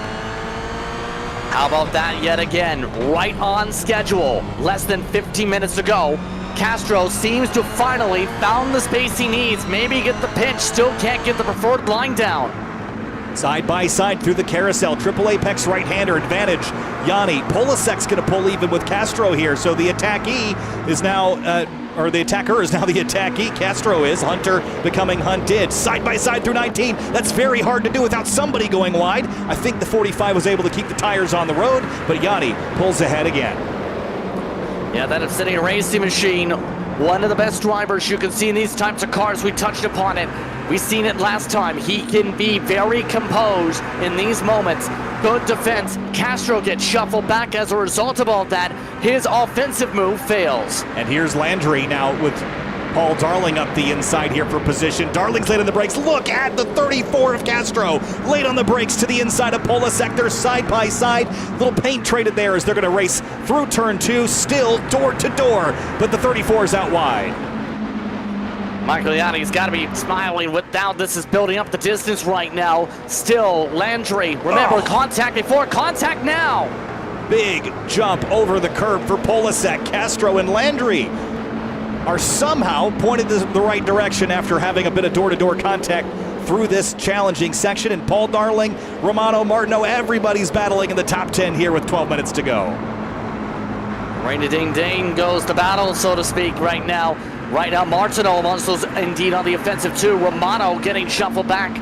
How about that yet again? Right on schedule. Less than 15 minutes to go. Castro seems to finally found the space he needs. Maybe get the pinch, still can't get the preferred line down. Side by side through the carousel, triple apex right-hander advantage. Yanni, Polasek's going to pull even with Castro here, so the attackee is now, the attacker is now the attackee. Castro is, Hunter becoming hunted. Side by side through 19. That's very hard to do without somebody going wide. I think the 45 was able to keep the tires on the road, but Yanni pulls ahead again. Yeah, that Obsidian racing machine, one of the best drivers you can see in these types of cars. We touched upon it. We've seen it last time. He can be very composed in these moments. Good defense. Castro gets shuffled back as a result of all that. His offensive move fails. And here's Landry now with Paul Darling up the inside here for position. Darling's late on the brakes. Look at the 34 of Castro. Late on the brakes to the inside of Polasek. They're side by side. Little paint traded there as they're going to race through turn 2. Still door to door, but the 34 is out wide. Michael Yanni's got to be smiling with now. This is building up the distance right now. Still, Landry. Remember, contact before, contact now. Big jump over the curb for Polasek. Castro and Landry are somehow pointed the right direction after having a bit of door-to-door contact through this challenging section. And Paul Darling, Romano Martineau, everybody's battling in the top 10 here with 12 minutes to go. Rain-a-ding-ding goes the battle, so to speak, right now. Right now, Martineau also indeed on the offensive too. Romano getting shuffled back.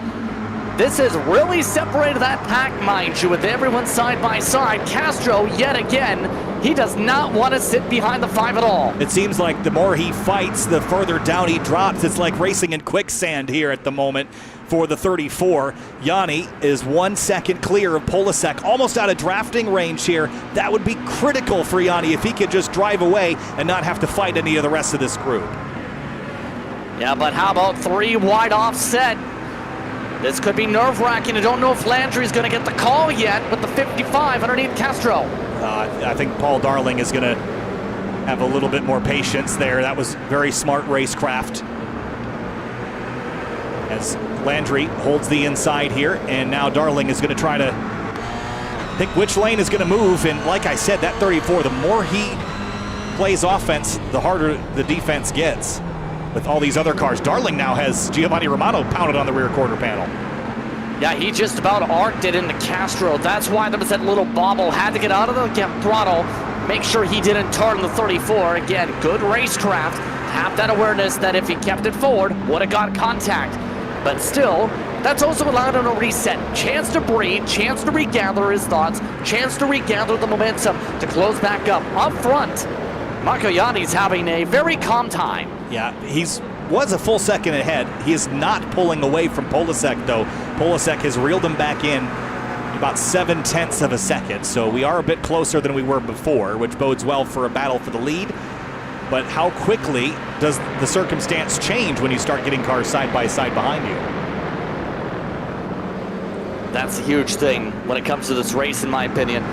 This has really separated that pack, mind you, with everyone side by side. Castro, yet again, he does not want to sit behind the 5 at all. It seems like the more he fights, the further down he drops. It's like racing in quicksand here at the moment for the 34. Yanni is 1 second clear of Polasek, almost out of drafting range here. That would be critical for Yanni if he could just drive away and not have to fight any of the rest of this group. Yeah, but how about 3 wide offset? This could be nerve-wracking. I don't know if Landry's going to get the call yet with the 55 underneath Castro. I think Paul Darling is going to have a little bit more patience there. That was very smart racecraft. As Landry holds the inside here, and now Darling is going to try to think which lane is going to move. And like I said, that 34, the more he plays offense, the harder the defense gets. With all these other cars, Darling now has Giovanni Romano pounded on the rear quarter panel. Yeah, he just about arced it into Castro. That's why there was that little bobble. Had to get out of the throttle, make sure he didn't turn the 34. Again, good racecraft. Have that awareness that if he kept it forward, would have got contact. But still, that's also allowed him to reset. Chance to breathe, chance to regather his thoughts, chance to regather the momentum to close back up front. Marco Yanni's having a very calm time. Yeah, was a full second ahead. He is not pulling away from Polasek, though. Polasek has reeled him back in about 7/10 of a second, so we are a bit closer than we were before, which bodes well for a battle for the lead. But how quickly does the circumstance change when you start getting cars side by side behind you? That's a huge thing when it comes to this race, in my opinion.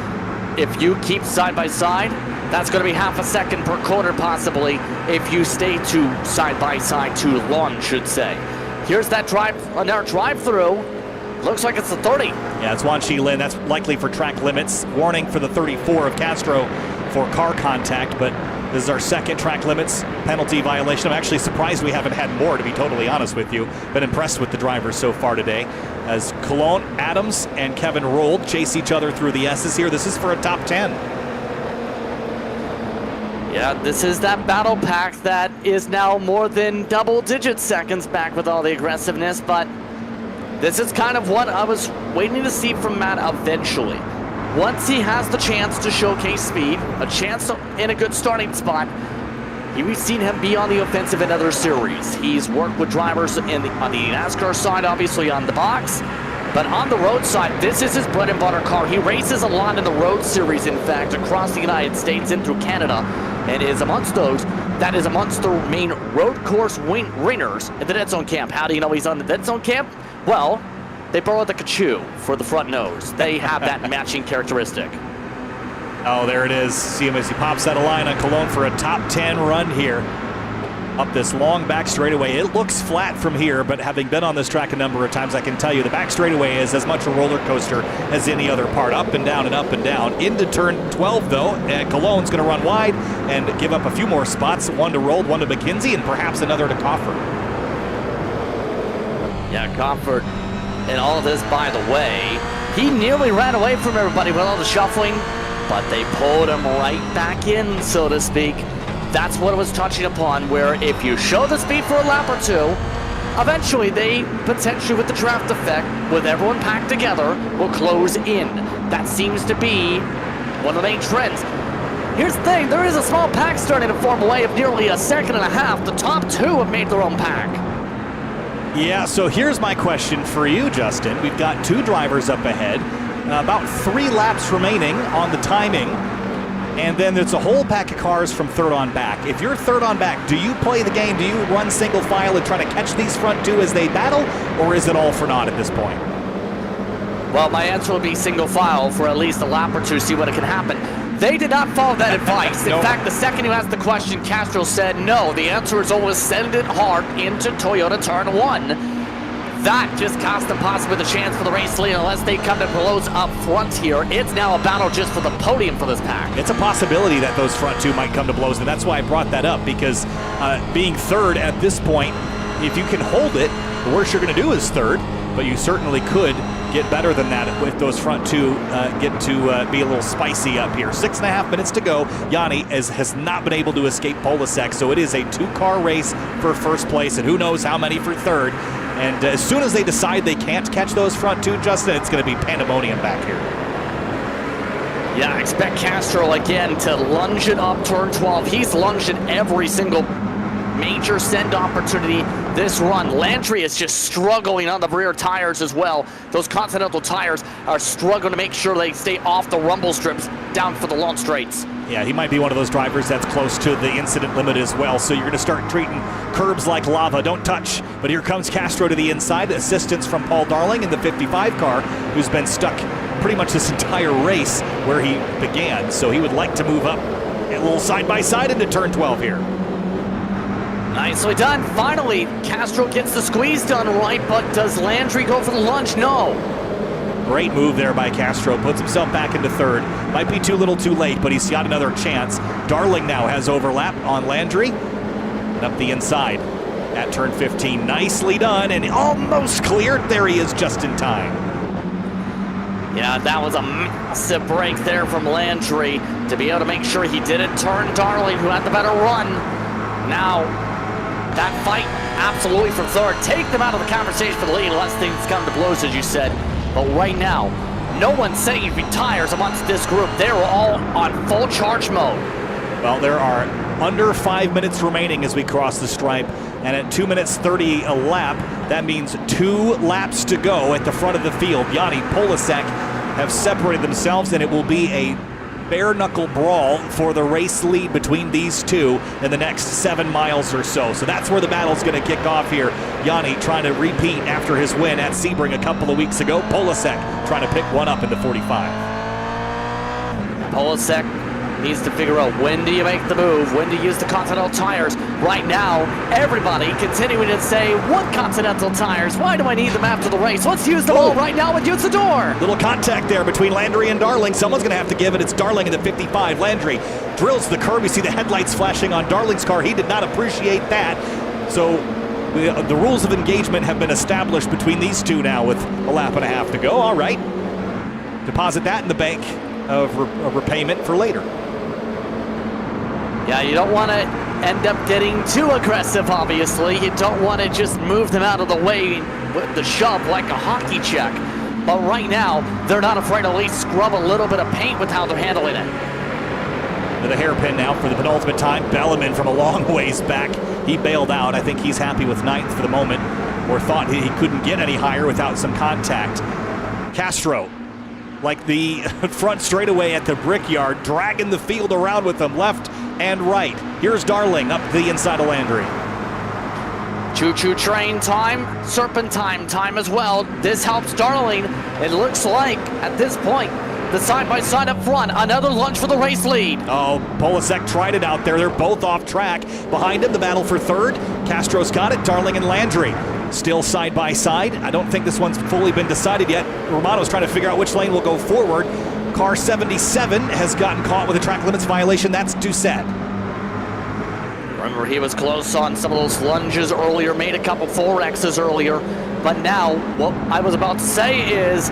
If you keep side by side, that's going to be half a second per corner possibly if you stay too side by side too long, should say. Here's that drive-through. Looks like it's the 30. Yeah, it's Wan Chi Lin. That's likely for track limits. Warning for the 34 of Castro for car contact, but this is our second track limits penalty violation. I'm actually surprised we haven't had more, to be totally honest with you. Been impressed with the drivers so far today. As Cologne, Adams, and Kevin Rold chase each other through the S's here. This is for a top 10. Yeah, this is that battle pack that is now more than double-digit seconds back with all the aggressiveness, but this is kind of what I was waiting to see from Matt eventually. Once he has the chance to showcase speed, a chance in a good starting spot, we've seen him be on the offensive in other series. He's worked with drivers on the NASCAR side, obviously on the box, but on the road side, this is his bread and butter car. He races a lot in the road series, in fact, across the United States and through Canada, and is amongst those, that is amongst the main road course winners in the Dead Zone Camp. How do you know he's on the Dead Zone Camp? Well, they borrowed the Kachu for the front nose. They have that matching characteristic. Oh, there it is. See him as he pops out of line on Cologne for a top 10 run here. Up this long back straightaway. It looks flat from here, but having been on this track a number of times, I can tell you the back straightaway is as much a roller coaster as any other part. Up and down and up and down. Into turn 12, though, and Cologne's going to run wide and give up a few more spots. One to Rold, one to McKenzie, and perhaps another to Crawford. Yeah, Crawford. And all of this, by the way, he nearly ran away from everybody with all the shuffling, but they pulled him right back in, so to speak. That's what it was touching upon, where if you show the speed for a lap or two, eventually they potentially, with the draft effect, with everyone packed together, will close in. That seems to be one of the main trends. Here's the thing, there is a small pack starting to form away of nearly a second and a half. The top two have made their own pack. Yeah, so here's my question for you, Justin. We've got two drivers up ahead, about 3 laps remaining on the timing, and then there's a whole pack of cars from third on back. If you're third on back, do you play the game? Do you run single file and try to catch these front two as they battle, or is it all for naught at this point? Well, my answer would be single file for at least a lap or two, see what can happen. They did not follow that advice. In fact, the second you asked the question, Castro said no. The answer is always send it hard into Toyota turn 1. That just cost them possibly the chance for the race lead unless they come to blows up front here. It's now a battle just for the podium for this pack. It's a possibility that those front two might come to blows, and that's why I brought that up, because being third at this point, if you can hold it, the worst you're going to do is third, but you certainly could get better than that if those front two get to be a little spicy up here. 6.5 minutes to go. Yanni has not been able to escape Polasek, so it is a 2-car race for first place, and who knows how many for third. And as soon as they decide they can't catch those front two, Justin, it's going to be pandemonium back here. Yeah, I expect Castro again to lunge it up turn 12. He's lunged at every single major send opportunity this run. Landry is just struggling on the rear tires as well. Those Continental tires are struggling to make sure they stay off the rumble strips down for the long straights. Yeah, he might be one of those drivers that's close to the incident limit as well, so you're going to start treating curbs like lava. Don't touch. But here comes Castro to the inside. Assistance from Paul Darling in the 55 car, who's been stuck pretty much this entire race where he began. So he would like to move up a little side-by-side into turn 12 here. Nicely done. Finally, Castro gets the squeeze done right, but does Landry go for the lunge? No. Great move there by Castro. Puts himself back into third. Might be too little too late, but he's got another chance. Darling now has overlap on Landry. And up the inside at turn 15. Nicely done and almost cleared. There he is just in time. Yeah, that was a massive break there from Landry to be able to make sure he didn't turn Darling, who had the better run. Now, that fight absolutely for third. Take them out of the conversation for the lead unless things come to blows, as you said. But right now, no one's setting tires amongst this group. They're all on full charge mode. Well, there are under 5 minutes remaining as we cross the stripe. And at 2 minutes 30 a lap, that means 2 laps to go at the front of the field. Yanni, Polasek have separated themselves, and it will be a bare-knuckle brawl for the race lead between these two in the next 7 miles or so. So that's where the battle's going to kick off here. Yanni trying to repeat after his win at Sebring a couple of weeks ago. Polasek trying to pick one up in the 45. Polasek needs to figure out when do you make the move, when to use the Continental tires. Right now, everybody continuing to say, what Continental tires? Why do I need them after the race? Let's use them all right now and use the door. Little contact there between Landry and Darling. Someone's going to have to give it. It's Darling in the 55. Landry drills the curb. You see the headlights flashing on Darling's car. He did not appreciate that. So the rules of engagement have been established between these two now with a lap and a half to go. All right. Deposit that in the bank of repayment for later. Yeah, you don't want to end up getting too aggressive, obviously. You don't want to just move them out of the way with the shove like a hockey check. But right now, they're not afraid to at least scrub a little bit of paint with how they're handling it. To the hairpin now for the penultimate time. Belleman from a long ways back. He bailed out. I think he's happy with ninth for the moment, or thought he couldn't get any higher without some contact. Castro, like the front straightaway at the Brickyard, dragging the field around with them left and right. Here's Darling up the inside of Landry. Choo-choo train time, serpentine time as well. This helps Darling. It looks like, at this point, the side-by-side up front, another lunge for the race lead. Oh, Polasek tried it out there. They're both off track. Behind him, the battle for third. Castro's got it, Darling and Landry still side-by-side. I don't think this one's fully been decided yet. Romano's trying to figure out which lane will go forward. Car 77 has gotten caught with a track limits violation. That's Doucette. Remember, he was close on some of those lunges earlier, made a couple 4Xs earlier. But now, what I was about to say is,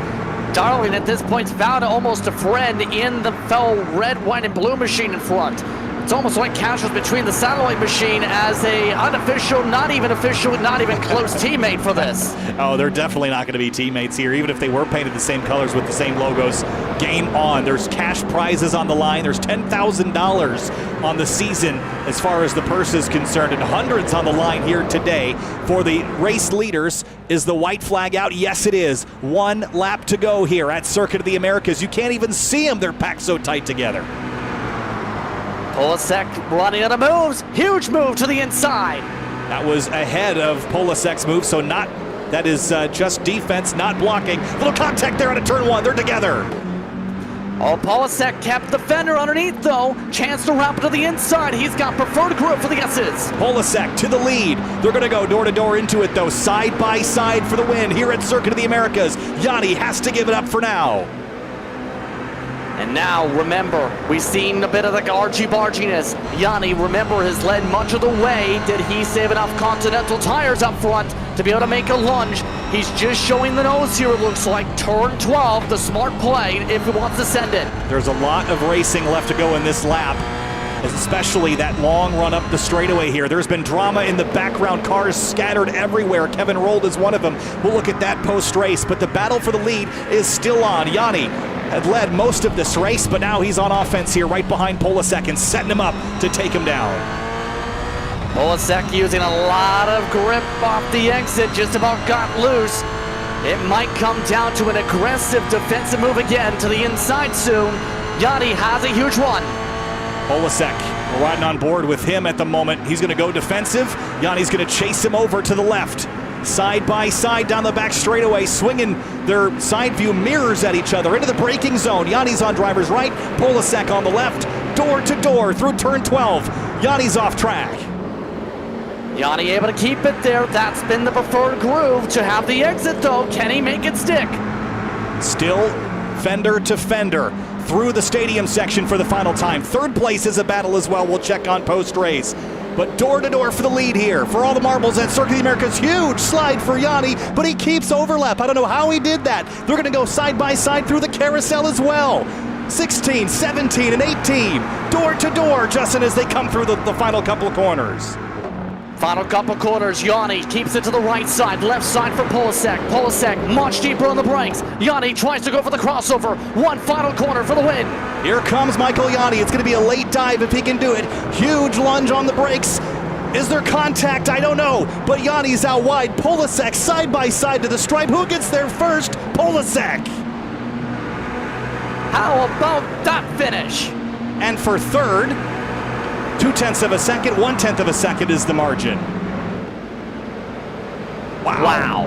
Darling at this point found almost a friend in the fellow red, white, and blue machine in front. It's almost like Cash was between the satellite machine as a unofficial, not even official, not even close teammate for this. Oh, they're definitely not going to be teammates here, even if they were painted the same colors with the same logos. Game on. There's cash prizes on the line. There's $10,000 on the season as far as the purse is concerned, and hundreds on the line here today. For the race leaders, is the white flag out? Yes, it is. 1 lap to go here at Circuit of the Americas. You can't even see them. They're packed so tight together. Polasek running out of moves. Huge move to the inside. That was ahead of Polasek's move, so that is just defense, not blocking. Little contact there out of turn 1. They're together. Oh, Polasek kept the fender underneath, though. Chance to wrap it to the inside. He's got preferred grip for the S's. Polasek to the lead. They're going to go door-to-door into it, though. Side-by-side for the win here at Circuit of the Americas. Yanni has to give it up for now. And now, remember, we've seen a bit of the argy-barginess. Yanni, remember, has led much of the way. Did he save enough Continental tires up front to be able to make a lunge? He's just showing the nose here, it looks like. Turn 12, the smart play, if he wants to send it. There's a lot of racing left to go in this lap, especially that long run up the straightaway here. There's been drama in the background, cars scattered everywhere. Kevin Rold is one of them. We'll look at that post-race, but the battle for the lead is still on. Yanni had led most of this race, but now he's on offense here right behind Polasek and setting him up to take him down. Polasek using a lot of grip off the exit, just about got loose. It might come down to an aggressive defensive move again to the inside soon. Yanni has a huge run. Polasek, we're riding on board with him at the moment. He's going to go defensive. Yanni's going to chase him over to the left. Side by side down the back straightaway, swinging their side view mirrors at each other into the braking zone. Yanni's on driver's right, Polasek on the left, door to door through turn 12. Yanni's off track. Yanni able to keep it there. That's been the preferred groove to have the exit, though. Can he make it stick? Still fender to fender through the stadium section for the final time. Third place is a battle as well. We'll check on post-race. But door to door for the lead here. For all the marbles at Circuit of the Americas, huge slide for Yanni, but he keeps overlap. I don't know how he did that. They're going to go side by side through the carousel as well. 16, 17, and 18. Door to door, Justin, as they come through the final couple of corners. Final couple corners, Yanni keeps it to the right side, left side for Polasek. Polasek much deeper on the brakes. Yanni tries to go for the crossover. One final corner for the win. Here comes Michael Yanni. It's going to be a late dive if he can do it. Huge lunge on the brakes. Is there contact? I don't know. But Yanni's out wide. Polasek side by side to the stripe. Who gets there first? Polasek. How about that finish? And for third, 0.2 of a second, 0.1 of a second is the margin. Wow.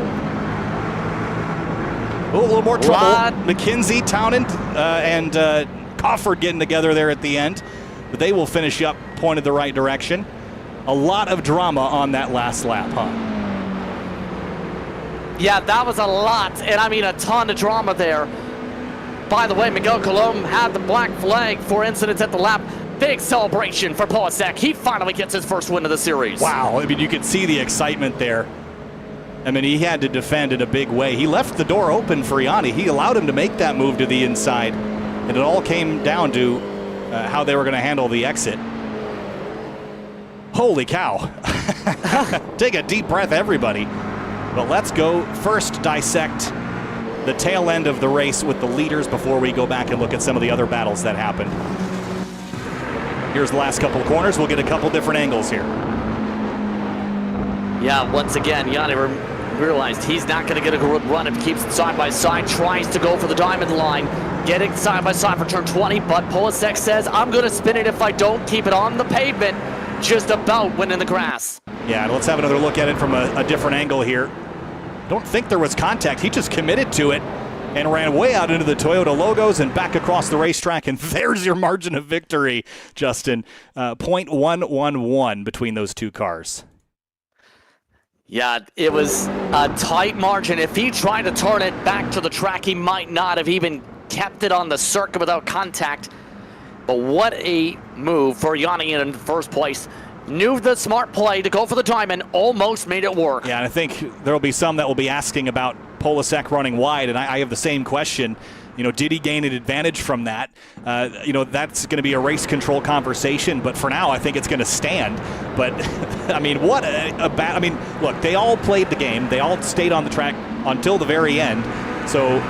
Oh, a little more trouble. McKenzie, Townend, and Cofford getting together there at the end. But they will finish up pointed the right direction. A lot of drama on that last lap, huh? Yeah, that was a lot, and I mean a ton of drama there. By the way, Miguel Colom had the black flag for incidents at the lap. Big celebration for Polasek. He finally gets his first win of the series. Wow, I mean, you could see the excitement there. I mean, he had to defend in a big way. He left the door open for Yanni. He allowed him to make that move to the inside, and it all came down to how they were going to handle the exit. Holy cow. Take a deep breath, everybody. But let's go first dissect the tail end of the race with the leaders before we go back and look at some of the other battles that happened. Here's the last couple of corners. We'll get a couple different angles here. Yeah, once again, Yanni realized he's not going to get a good run if he keeps it side by side, tries to go for the diamond line, getting side by side for turn 20, but Polasek says, I'm going to spin it if I don't keep it on the pavement, just about winning the grass. Yeah, let's have another look at it from a different angle here. Don't think there was contact. He just committed to it and ran way out into the Toyota logos and back across the racetrack, and there's your margin of victory, Justin. 0.111 between those two cars. Yeah, it was a tight margin. If he tried to turn it back to the track, he might not have even kept it on the circuit without contact. But what a move for Yanni in the first place. Knew the smart play to go for the diamond, almost made it work. Yeah, and I think there will be some that will be asking about Polasek running wide, and I have the same question. You know, did he gain an advantage from that? You know, that's going to be a race control conversation, but for now, I think it's going to stand. But, I mean, what a bad... I mean, look, they all played the game. They all stayed on the track until the very end. So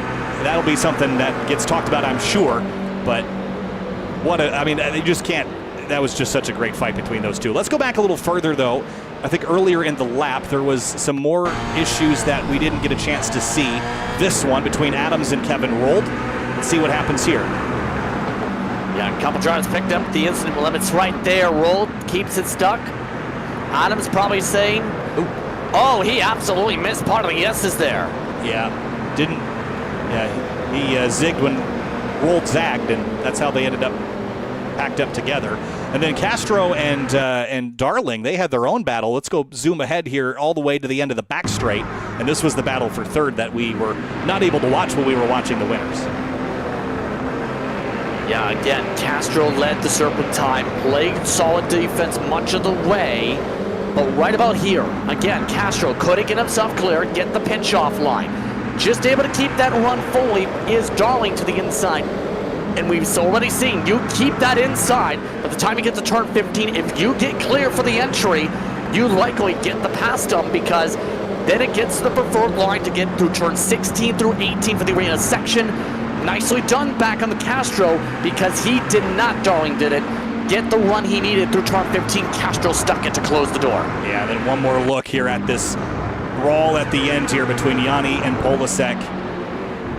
that'll be something that gets talked about, I'm sure. But what a... I mean, you just can't... That was just such a great fight between those two. Let's go back a little further, though. I think earlier in the lap, there was some more issues that we didn't get a chance to see. This one between Adams and Kevin Rold. Let's see what happens here. Yeah, a couple drivers picked up the incident limits right there. Rold keeps it stuck. Adams probably saying, ooh. Oh, he absolutely missed part of the S's there. Yeah, didn't. Yeah, he zigged when Rold zagged, and that's how they ended up packed up together. And then Castro and Darling, they had their own battle. Let's go zoom ahead here all the way to the end of the back straight. And this was the battle for third that we were not able to watch when we were watching the winners. Yeah, again, Castro led the Serpentine, played solid defense much of the way. But right about here, again, Castro couldn't get himself clear, get the pinch off line. Just able to keep that run fully is Darling to the inside. And we've already seen, you keep that inside, by the time you get to turn 15, if you get clear for the entry, you likely get the pass dump, because then it gets to the preferred line to get through turn 16 through 18 for the arena section. Nicely done back on the Castro, because he did not, Darling did it, get the run he needed through turn 15. Castro stuck it to close the door. Yeah, then one more look here at this brawl at the end here between Yanni and Polasek.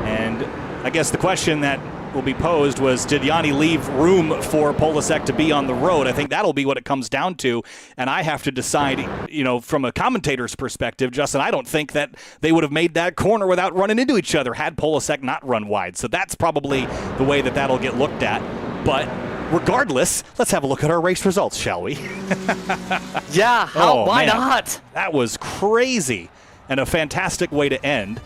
And I guess the question that will be posed was, did Yanni leave room for Polasek to be on the road? I think that'll be what it comes down to, and I have to decide, you know, from a commentator's perspective, Justin, I don't think that they would have made that corner without running into each other had Polasek not run wide. So that's probably the way that that'll get looked at. But regardless, let's have a look at our race results, shall we? Yeah, why not? That was crazy and a fantastic way to end.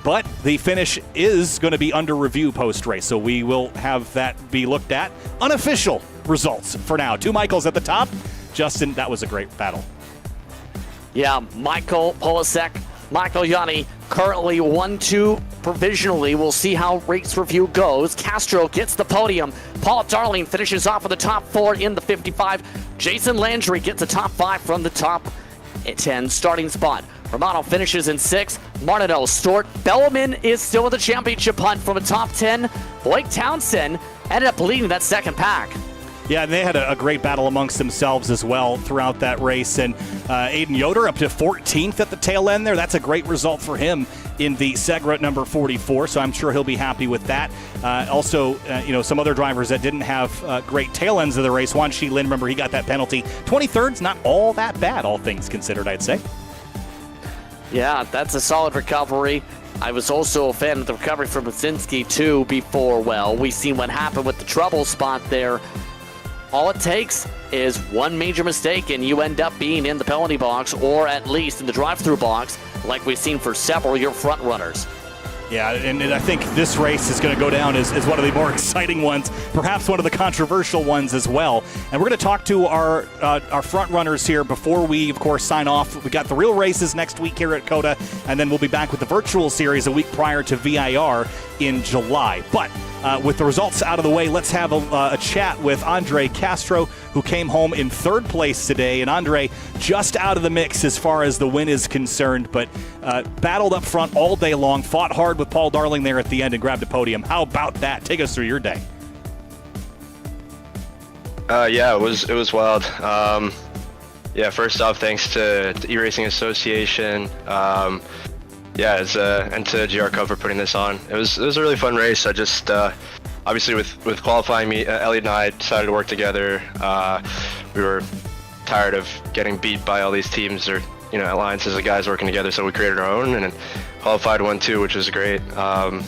But the finish is going to be under review post-race, so we will have that be looked at. Unofficial results for now. Two Michaels at the top. Justin, that was a great battle. Yeah, Michael Polasek, Michael Yanni, currently 1-2 provisionally. We'll see how race review goes. Castro gets the podium. Paul Darling finishes off with the top 4 in the 55. Jason Landry gets the top 5 from the top 10 starting spot. Romano finishes in 6th. Martineau, Stewart, Bellman is still in the championship hunt from a top 10. Blake Townsend ended up leading that second pack. Yeah, and they had a great battle amongst themselves as well throughout that race. And Aiden Yoder up to 14th at the tail end there. That's a great result for him in the Segra number 44, so I'm sure he'll be happy with that. Also, you know, some other drivers that didn't have great tail ends of the race. Juan Shi Lin, remember, he got that penalty. 23rd's not all that bad, all things considered, I'd say. Yeah, that's a solid recovery. I was also a fan of the recovery from Brzezinski too before. Well, we've seen what happened with the trouble spot there. All it takes is one major mistake and you end up being in the penalty box, or at least in the drive-through box, like we've seen for several of your front runners. Yeah, and I think this race is going to go down as one of the more exciting ones, perhaps one of the controversial ones as well. And we're going to talk to our front runners here before we, of course, sign off. We got the real races next week here at COTA, and then we'll be back with the virtual series a week prior to VIR in July. But with the results out of the way, let's have a chat with Andre Castro, who came home in third place today. And Andre, just out of the mix as far as the win is concerned, but battled up front all day long, fought hard with Paul Darling there at the end and grabbed a podium. How about that? Take us through your day. Yeah, it was wild. Yeah, first off, thanks to E-Racing Association. Yeah, and to GR Cup for putting this on. It was a really fun race. I just obviously with qualifying, me, Elliot and I decided to work together. We were tired of getting beat by all these teams or alliances of guys working together, so we created our own and then qualified 1-2, which was great. And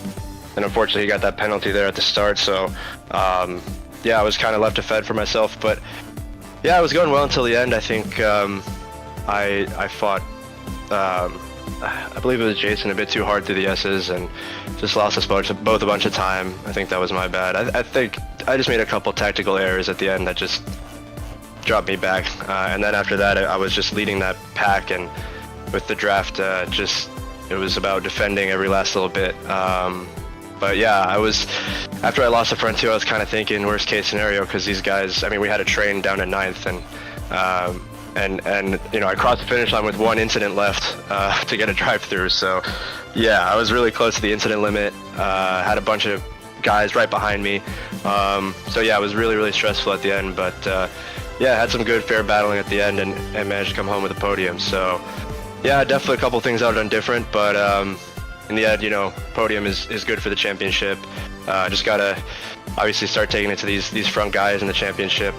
unfortunately, he got that penalty there at the start, so yeah, I was kind of left to fend for myself. But yeah, it was going well until the end. I think I fought. I believe it was Jason a bit too hard through the S's and just lost us both a bunch of time. I think that was my bad. I think I just made a couple tactical errors at the end that just dropped me back. And then after that, I was just leading that pack, and with the draft, it was about defending every last little bit. But yeah, after I lost the front two, I was kind of thinking worst case scenario, because these guys, I mean, we had a train down to 9th, and I crossed the finish line with one incident left to get a drive-through. So yeah, I was really close to the incident limit. Had a bunch of guys right behind me. So yeah, it was really, really stressful at the end. But yeah, had some good fair battling at the end and managed to come home with a podium. So yeah, definitely a couple things I would have done different. But in the end, podium is good for the championship. Just gotta obviously start taking it to these front guys in the championship.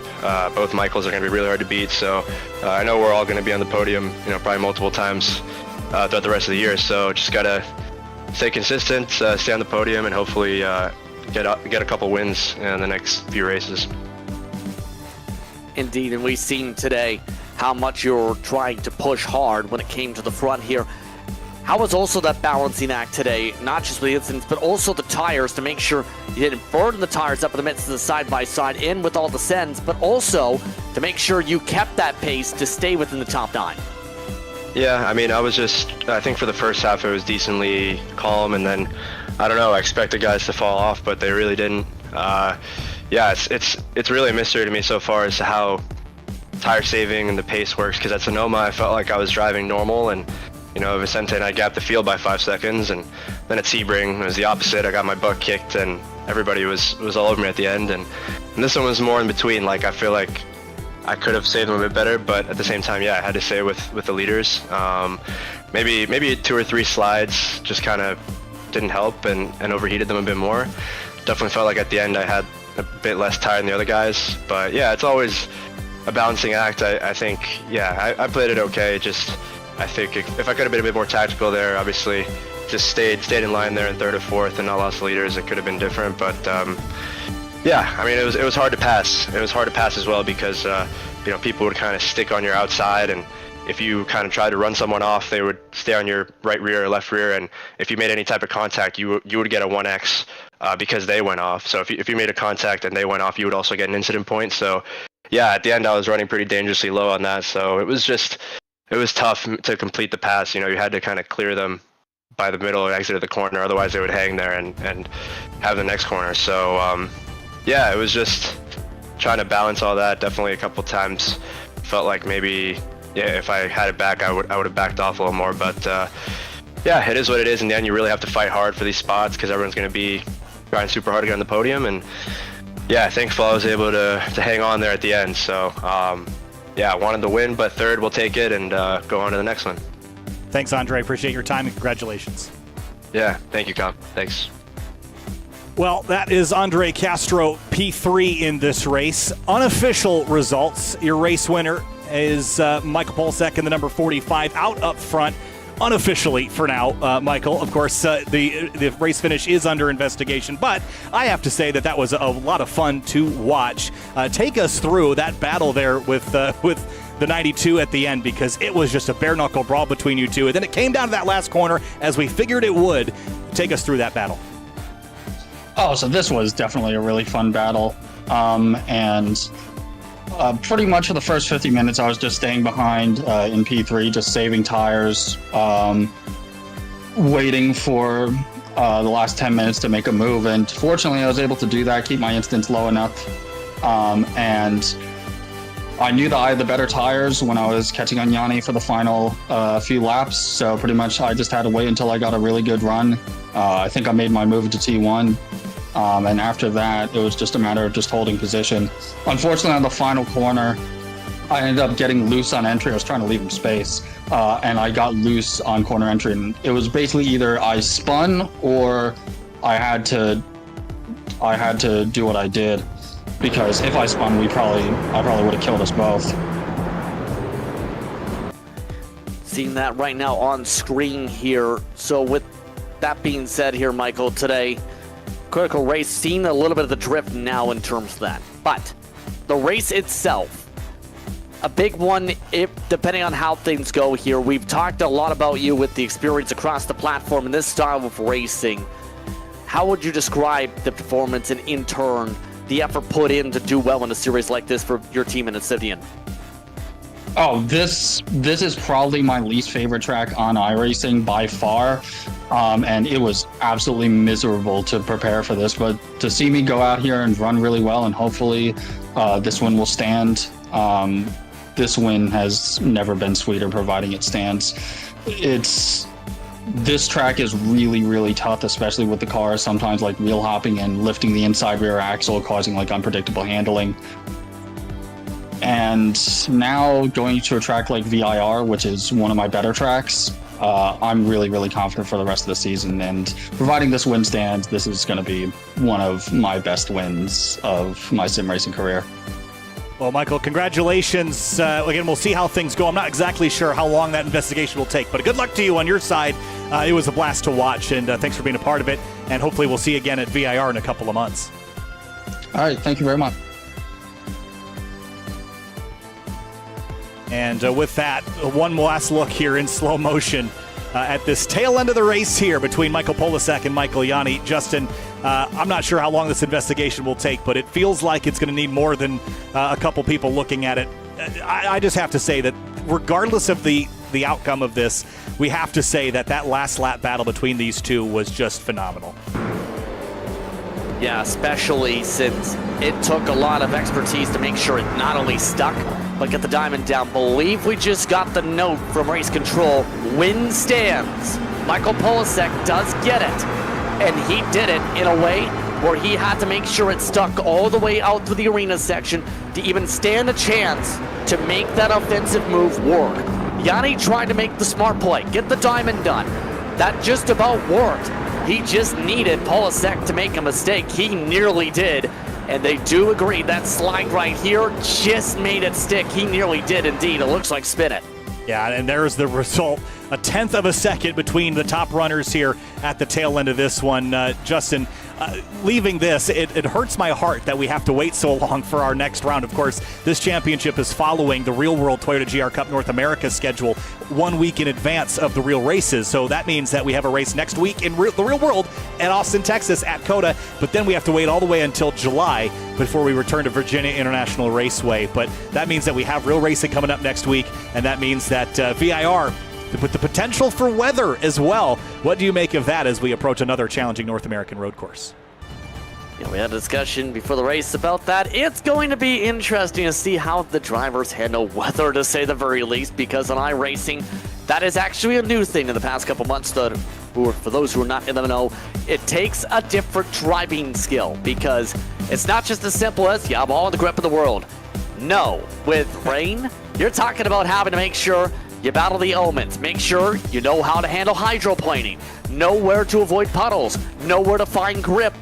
Both Michaels are going to be really hard to beat, so I know we're all going to be on the podium, probably multiple times throughout the rest of the year. So just gotta stay consistent, stay on the podium, and hopefully get a couple wins in the next few races. Indeed, and we've seen today how much you're trying to push hard when it came to the front here. How was also that balancing act today, not just with the incidents, but also the tires, to make sure you didn't burn the tires up in the midst of the side-by-side in with all the sends, but also to make sure you kept that pace to stay within the top 9? Yeah, I mean, I think for the first half it was decently calm, and then, I don't know, I expected guys to fall off, but they really didn't. Yeah, it's really a mystery to me so far as to how tire saving and the pace works, because at Sonoma I felt like I was driving normal, and Vicente and I gapped the field by 5 seconds, and then at Sebring it was the opposite. I got my butt kicked and everybody was all over me at the end, and this one was more in between. Like, I feel like I could have saved them a bit better, but at the same time, yeah, I had to stay with the leaders. Maybe 2 or 3 slides just kind of didn't help and overheated them a bit more. Definitely felt like at the end I had a bit less tire than the other guys, but yeah, it's always a balancing act. I think, yeah, I played it okay. Just, I think if I could have been a bit more tactical there, obviously just stayed in line there in 3rd or 4th and not lost the leaders, it could have been different. But yeah, I mean, it was hard to pass. It was hard to pass as well, because people would kind of stick on your outside, and if you kind of tried to run someone off, they would stay on your right rear or left rear, and if you made any type of contact, you would get a 1x because they went off. So if you made a contact and they went off, you would also get an incident point. So yeah, at the end I was running pretty dangerously low on that, so it was tough to complete the pass. You had to kind of clear them by the middle or exit of the corner, otherwise they would hang there and have the next corner. So yeah, it was just trying to balance all that. Definitely a couple times felt like maybe, yeah, if I had it back, I would have backed off a little more. But yeah, it is what it is. In the end, you really have to fight hard for these spots, because everyone's going to be trying super hard to get on the podium. And yeah, thankful I was able to hang on there at the end. So yeah, I wanted to win, but 3rd, we'll take it and go on to the next one. Thanks, Andre. Appreciate your time and congratulations. Yeah, thank you, Tom. Thanks. Well, that is Andre Castro, P3 in this race. Unofficial results. Your race winner is Michael Polsek in the number 45 out up front. unofficially for now, Michael. Of course, the race finish is under investigation, but I have to say that was a lot of fun to watch. Take us through that battle there with the 92 at the end, because it was just a bare-knuckle brawl between you two, and then it came down to that last corner as we figured it would. Take us through that battle. Oh, so this was definitely a really fun battle, and pretty much for the first 50 minutes, I was just staying behind in P3, just saving tires, waiting for the last 10 minutes to make a move. And fortunately, I was able to do that, keep my instance low enough. And I knew that I had the better tires when I was catching on Yanni for the final few laps. So pretty much I just had to wait until I got a really good run. I think I made my move to T1. And after that, it was just a matter of just holding position. Unfortunately, on the final corner, I ended up getting loose on entry. I was trying to leave him space, and I got loose on corner entry. And it was basically either I spun or I had to do what I did, because if I spun, I probably would have killed us both. Seeing that right now on screen here. So with that being said here, Michael, today, critical race, seeing a little bit of the drift now in terms of that. But the race itself, a big one, depending on how things go here. We've talked a lot about you with the experience across the platform and this style of racing. How would you describe the performance and, in turn, the effort put in to do well in a series like this for your team in Obsidian? Oh, this is probably my least favorite track on iRacing by far. And it was absolutely miserable to prepare for this, but to see me go out here and run really well, and hopefully this one will stand. This win has never been sweeter, providing it stands. This track is really, really tough, especially with the cars, sometimes like wheel hopping and lifting the inside rear axle, causing like unpredictable handling. And now going to a track like VIR, which is one of my better tracks, I'm really, really confident for the rest of the season. And providing this win stands, this is going to be one of my best wins of my sim racing career. Well, Michael, congratulations. Again, we'll see how things go. I'm not exactly sure how long that investigation will take, but good luck to you on your side. It was a blast to watch, and thanks for being a part of it. And hopefully we'll see you again at VIR in a couple of months. All right, thank you very much. And with that, one last look here in slow motion at this tail end of the race here between Michael Polasek and Michael Yanni. Justin, I'm not sure how long this investigation will take, but it feels like it's going to need more than a couple people looking at it. I just have to say that regardless of the outcome of this, we have to say that last lap battle between these two was just phenomenal. Yeah, especially since it took a lot of expertise to make sure it not only stuck, but get the diamond down. Believe we just got the note from race control. Win stands. Michael Polasek does get it. And he did it in a way where he had to make sure it stuck all the way out to the arena section to even stand a chance to make that offensive move work. Yanni tried to make the smart play, get the diamond done. That just about worked. He just needed Polasek to make a mistake. He nearly did. And they do agree that slide right here just made it stick. He nearly did indeed. It looks like spin it. Yeah, and there's the result. A tenth of a second between the top runners here at the tail end of this one. Justin, leaving this, it hurts my heart that we have to wait so long for our next round. Of course, this championship is following the Real World Toyota GR Cup North America schedule 1 week in advance of the real races. So that means that we have a race next week in the real world at Austin, Texas at COTA, but then we have to wait all the way until July before we return to Virginia International Raceway. But that means that we have real racing coming up next week, and that means that VIR, with the potential for weather as well. What do you make of that as we approach another challenging North American road course? Yeah, we had a discussion before the race about that. It's going to be interesting to see how the drivers handle weather, to say the very least, because on iRacing, that is actually a new thing in the past couple months. For those who are not in the know, it takes a different driving skill, because it's not just as simple as, yeah, I'm all in the grip of the world. No, with rain, you're talking about having to make sure you battle the elements, make sure you know how to handle hydroplaning, know where to avoid puddles, know where to find grip.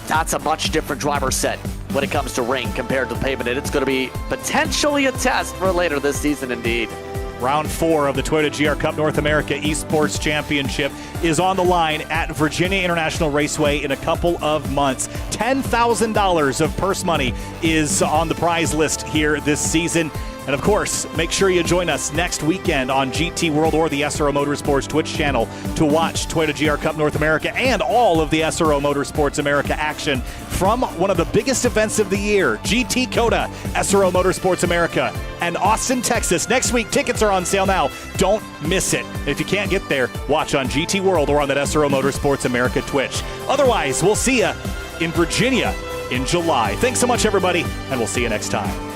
That's a much different driver set when it comes to rain compared to the pavement, and it's going to be potentially a test for later this season indeed. Round 4 of the Toyota GR Cup North America eSports Championship is on the line at Virginia International Raceway in a couple of months. $10,000 of purse money is on the prize list here this season. And of course, make sure you join us next weekend on GT World or the SRO Motorsports Twitch channel to watch Toyota GR Cup North America and all of the SRO Motorsports America action from one of the biggest events of the year, GT COTA, SRO Motorsports America, and Austin, Texas. Next week, tickets are on sale now. Don't miss it. If you can't get there, watch on GT World or on that SRO Motorsports America Twitch. Otherwise, we'll see you in Virginia in July. Thanks so much, everybody, and we'll see you next time.